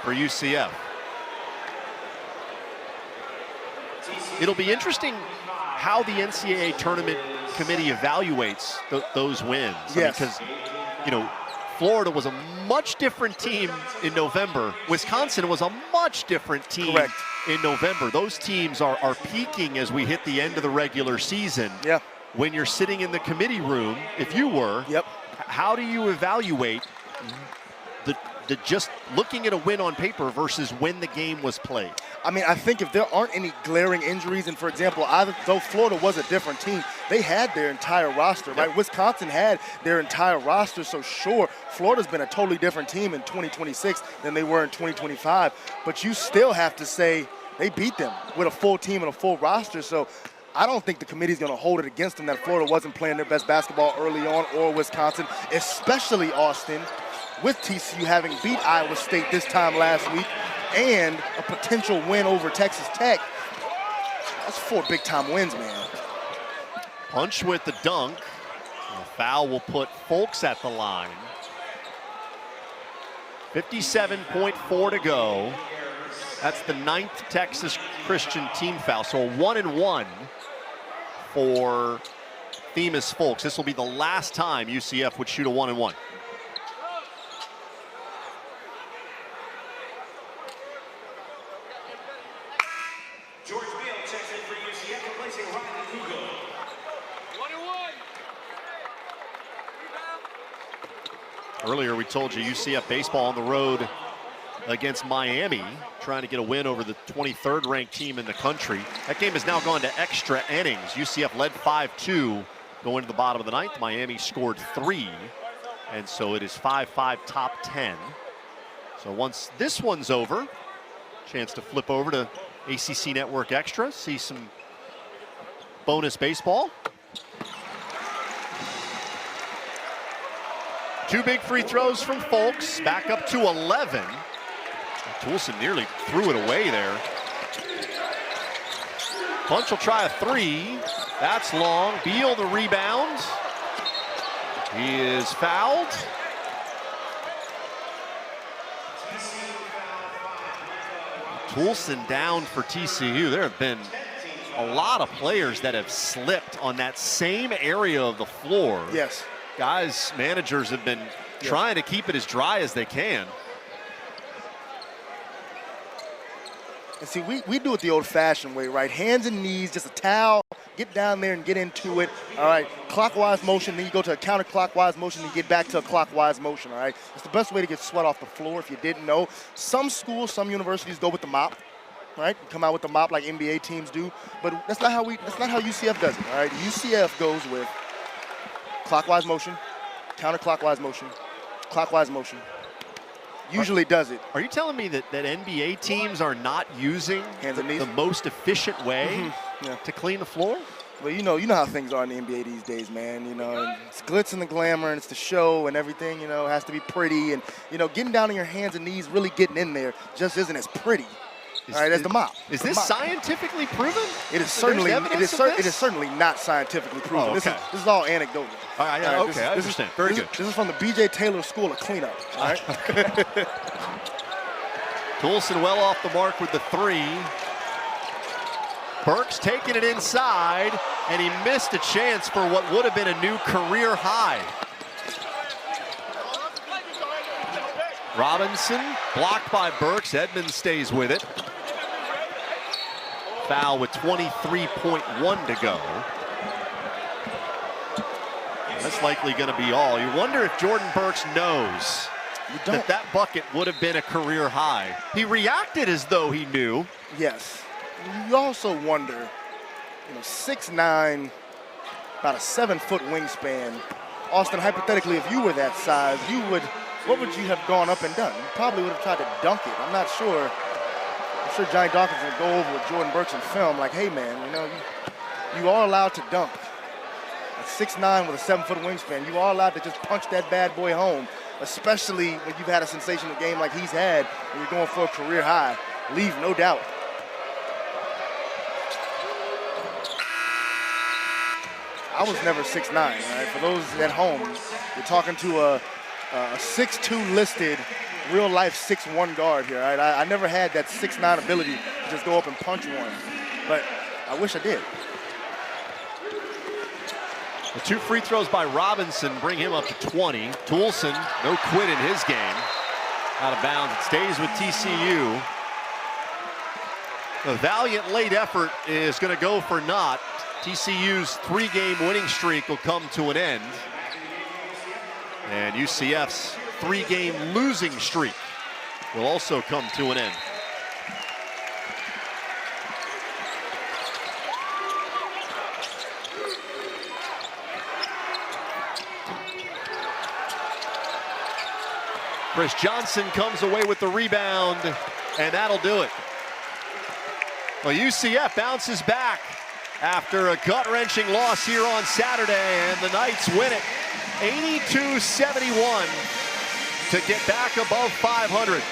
for UCF. It'll be interesting how the NCAA tournament committee evaluates those wins. Yes. Because, Florida was a much different team in November. Wisconsin was a much different team. Correct. In November. Those teams are peaking as we hit the end of the regular season. Yeah. When you're sitting in the committee room, if you were, yep. How do you evaluate the just looking at a win on paper versus when the game was played? I mean, I think if there aren't any glaring injuries, and for example, though Florida was a different team, they had their entire roster, right? Yep. Wisconsin had their entire roster, so sure, Florida's been a totally different team in 2026 than they were in 2025, but you still have to say they beat them with a full team and a full roster, so I don't think the committee's going to hold it against them that Florida wasn't playing their best basketball early on, or Wisconsin, especially Austin, with TCU having beat Iowa State this time last week and a potential win over Texas Tech. That's 4 big-time wins, man. Punch with the dunk. The foul will put Fulks at the line. 57.4 to go. That's the 9th Texas Christian team foul. So a 1-and-1 for Themis Fulks. This will be the last time UCF would shoot a 1-and-1. Earlier we told you UCF baseball on the road against Miami, trying to get a win over the 23rd ranked team in the country. That game has now gone to extra innings. UCF led 5-2 going to the bottom of the 9th. Miami scored 3, and so it is 5-5 top 10. So once this one's over, chance to flip over to ACC Network Extra, see some bonus baseball. 2 big free throws from Fulks, back up to 11. Toulson nearly threw it away there. Punch will try a 3. That's long. Beal the rebound. He is fouled. Toulson down for TCU. There have been a lot of players that have slipped on that same area of the floor. Yes. Guys, managers have been trying to keep it as dry as they can. And see, we do it the old-fashioned way, right? Hands and knees, just a towel, get down there and get into it. All right, clockwise motion, then you go to a counterclockwise motion, then you get back to a clockwise motion, all right? It's the best way to get sweat off the floor if you didn't know. Some schools, some universities go with the mop, right? Come out with the mop like NBA teams do, but that's not how UCF does it, all right? UCF goes with clockwise motion, counterclockwise motion, clockwise motion. Usually does it. Are you telling me that NBA teams are not using Hands and knees? the most efficient way to clean the floor? Well, you know how things are in the NBA these days, man. You know, it's glitz and the glamour, and it's the show and everything. You know, it has to be pretty, and you know, getting down on your hands and knees, really getting in there, just isn't as pretty. All right, that's the mop. Is this scientifically proven? It is certainly. It is certainly not scientifically proven. Oh, okay. This is all anecdotal. All right, yeah, okay, I understand. Very good. This is from the B.J. Taylor School of Cleanup. All right. Toolson well off the mark with the 3. Burks taking it inside, and he missed a chance for what would have been a new career high. Robinson blocked by Burks. Edmonds stays with it. Foul with 23.1 to go. That's likely going to be all. You wonder if Jordan Burks knows that bucket would have been a career high. He reacted as though he knew. Yes. You also wonder, 6'9", about a 7-foot wingspan. Austin, hypothetically, if you were that size, what would you have gone up and done? You probably would have tried to dunk it. I'm not sure. I'm sure Johnny Dawkins would go over with Jordan Burks in film like, hey, man, you are allowed to dunk. At 6'9" with a 7-foot wingspan, you are allowed to just punch that bad boy home, especially when you've had a sensational game like he's had and you're going for a career high. Leave no doubt. I was never 6'9", right? For those at home, you're talking to a 6'2" listed, real-life 6'1" guard here, right? I never had that 6'9" ability to just go up and punch one, but I wish I did. The 2 free throws by Robinson bring him up to 20. Toolson, no quit in his game. Out of bounds, it stays with TCU. The valiant late effort is going to go for naught. TCU's 3-game winning streak will come to an end. And UCF's 3-game losing streak will also come to an end. Chris Johnson comes away with the rebound, and that'll do it. Well, UCF bounces back after a gut-wrenching loss here on Saturday, and the Knights win it 82-71 to get back above 500.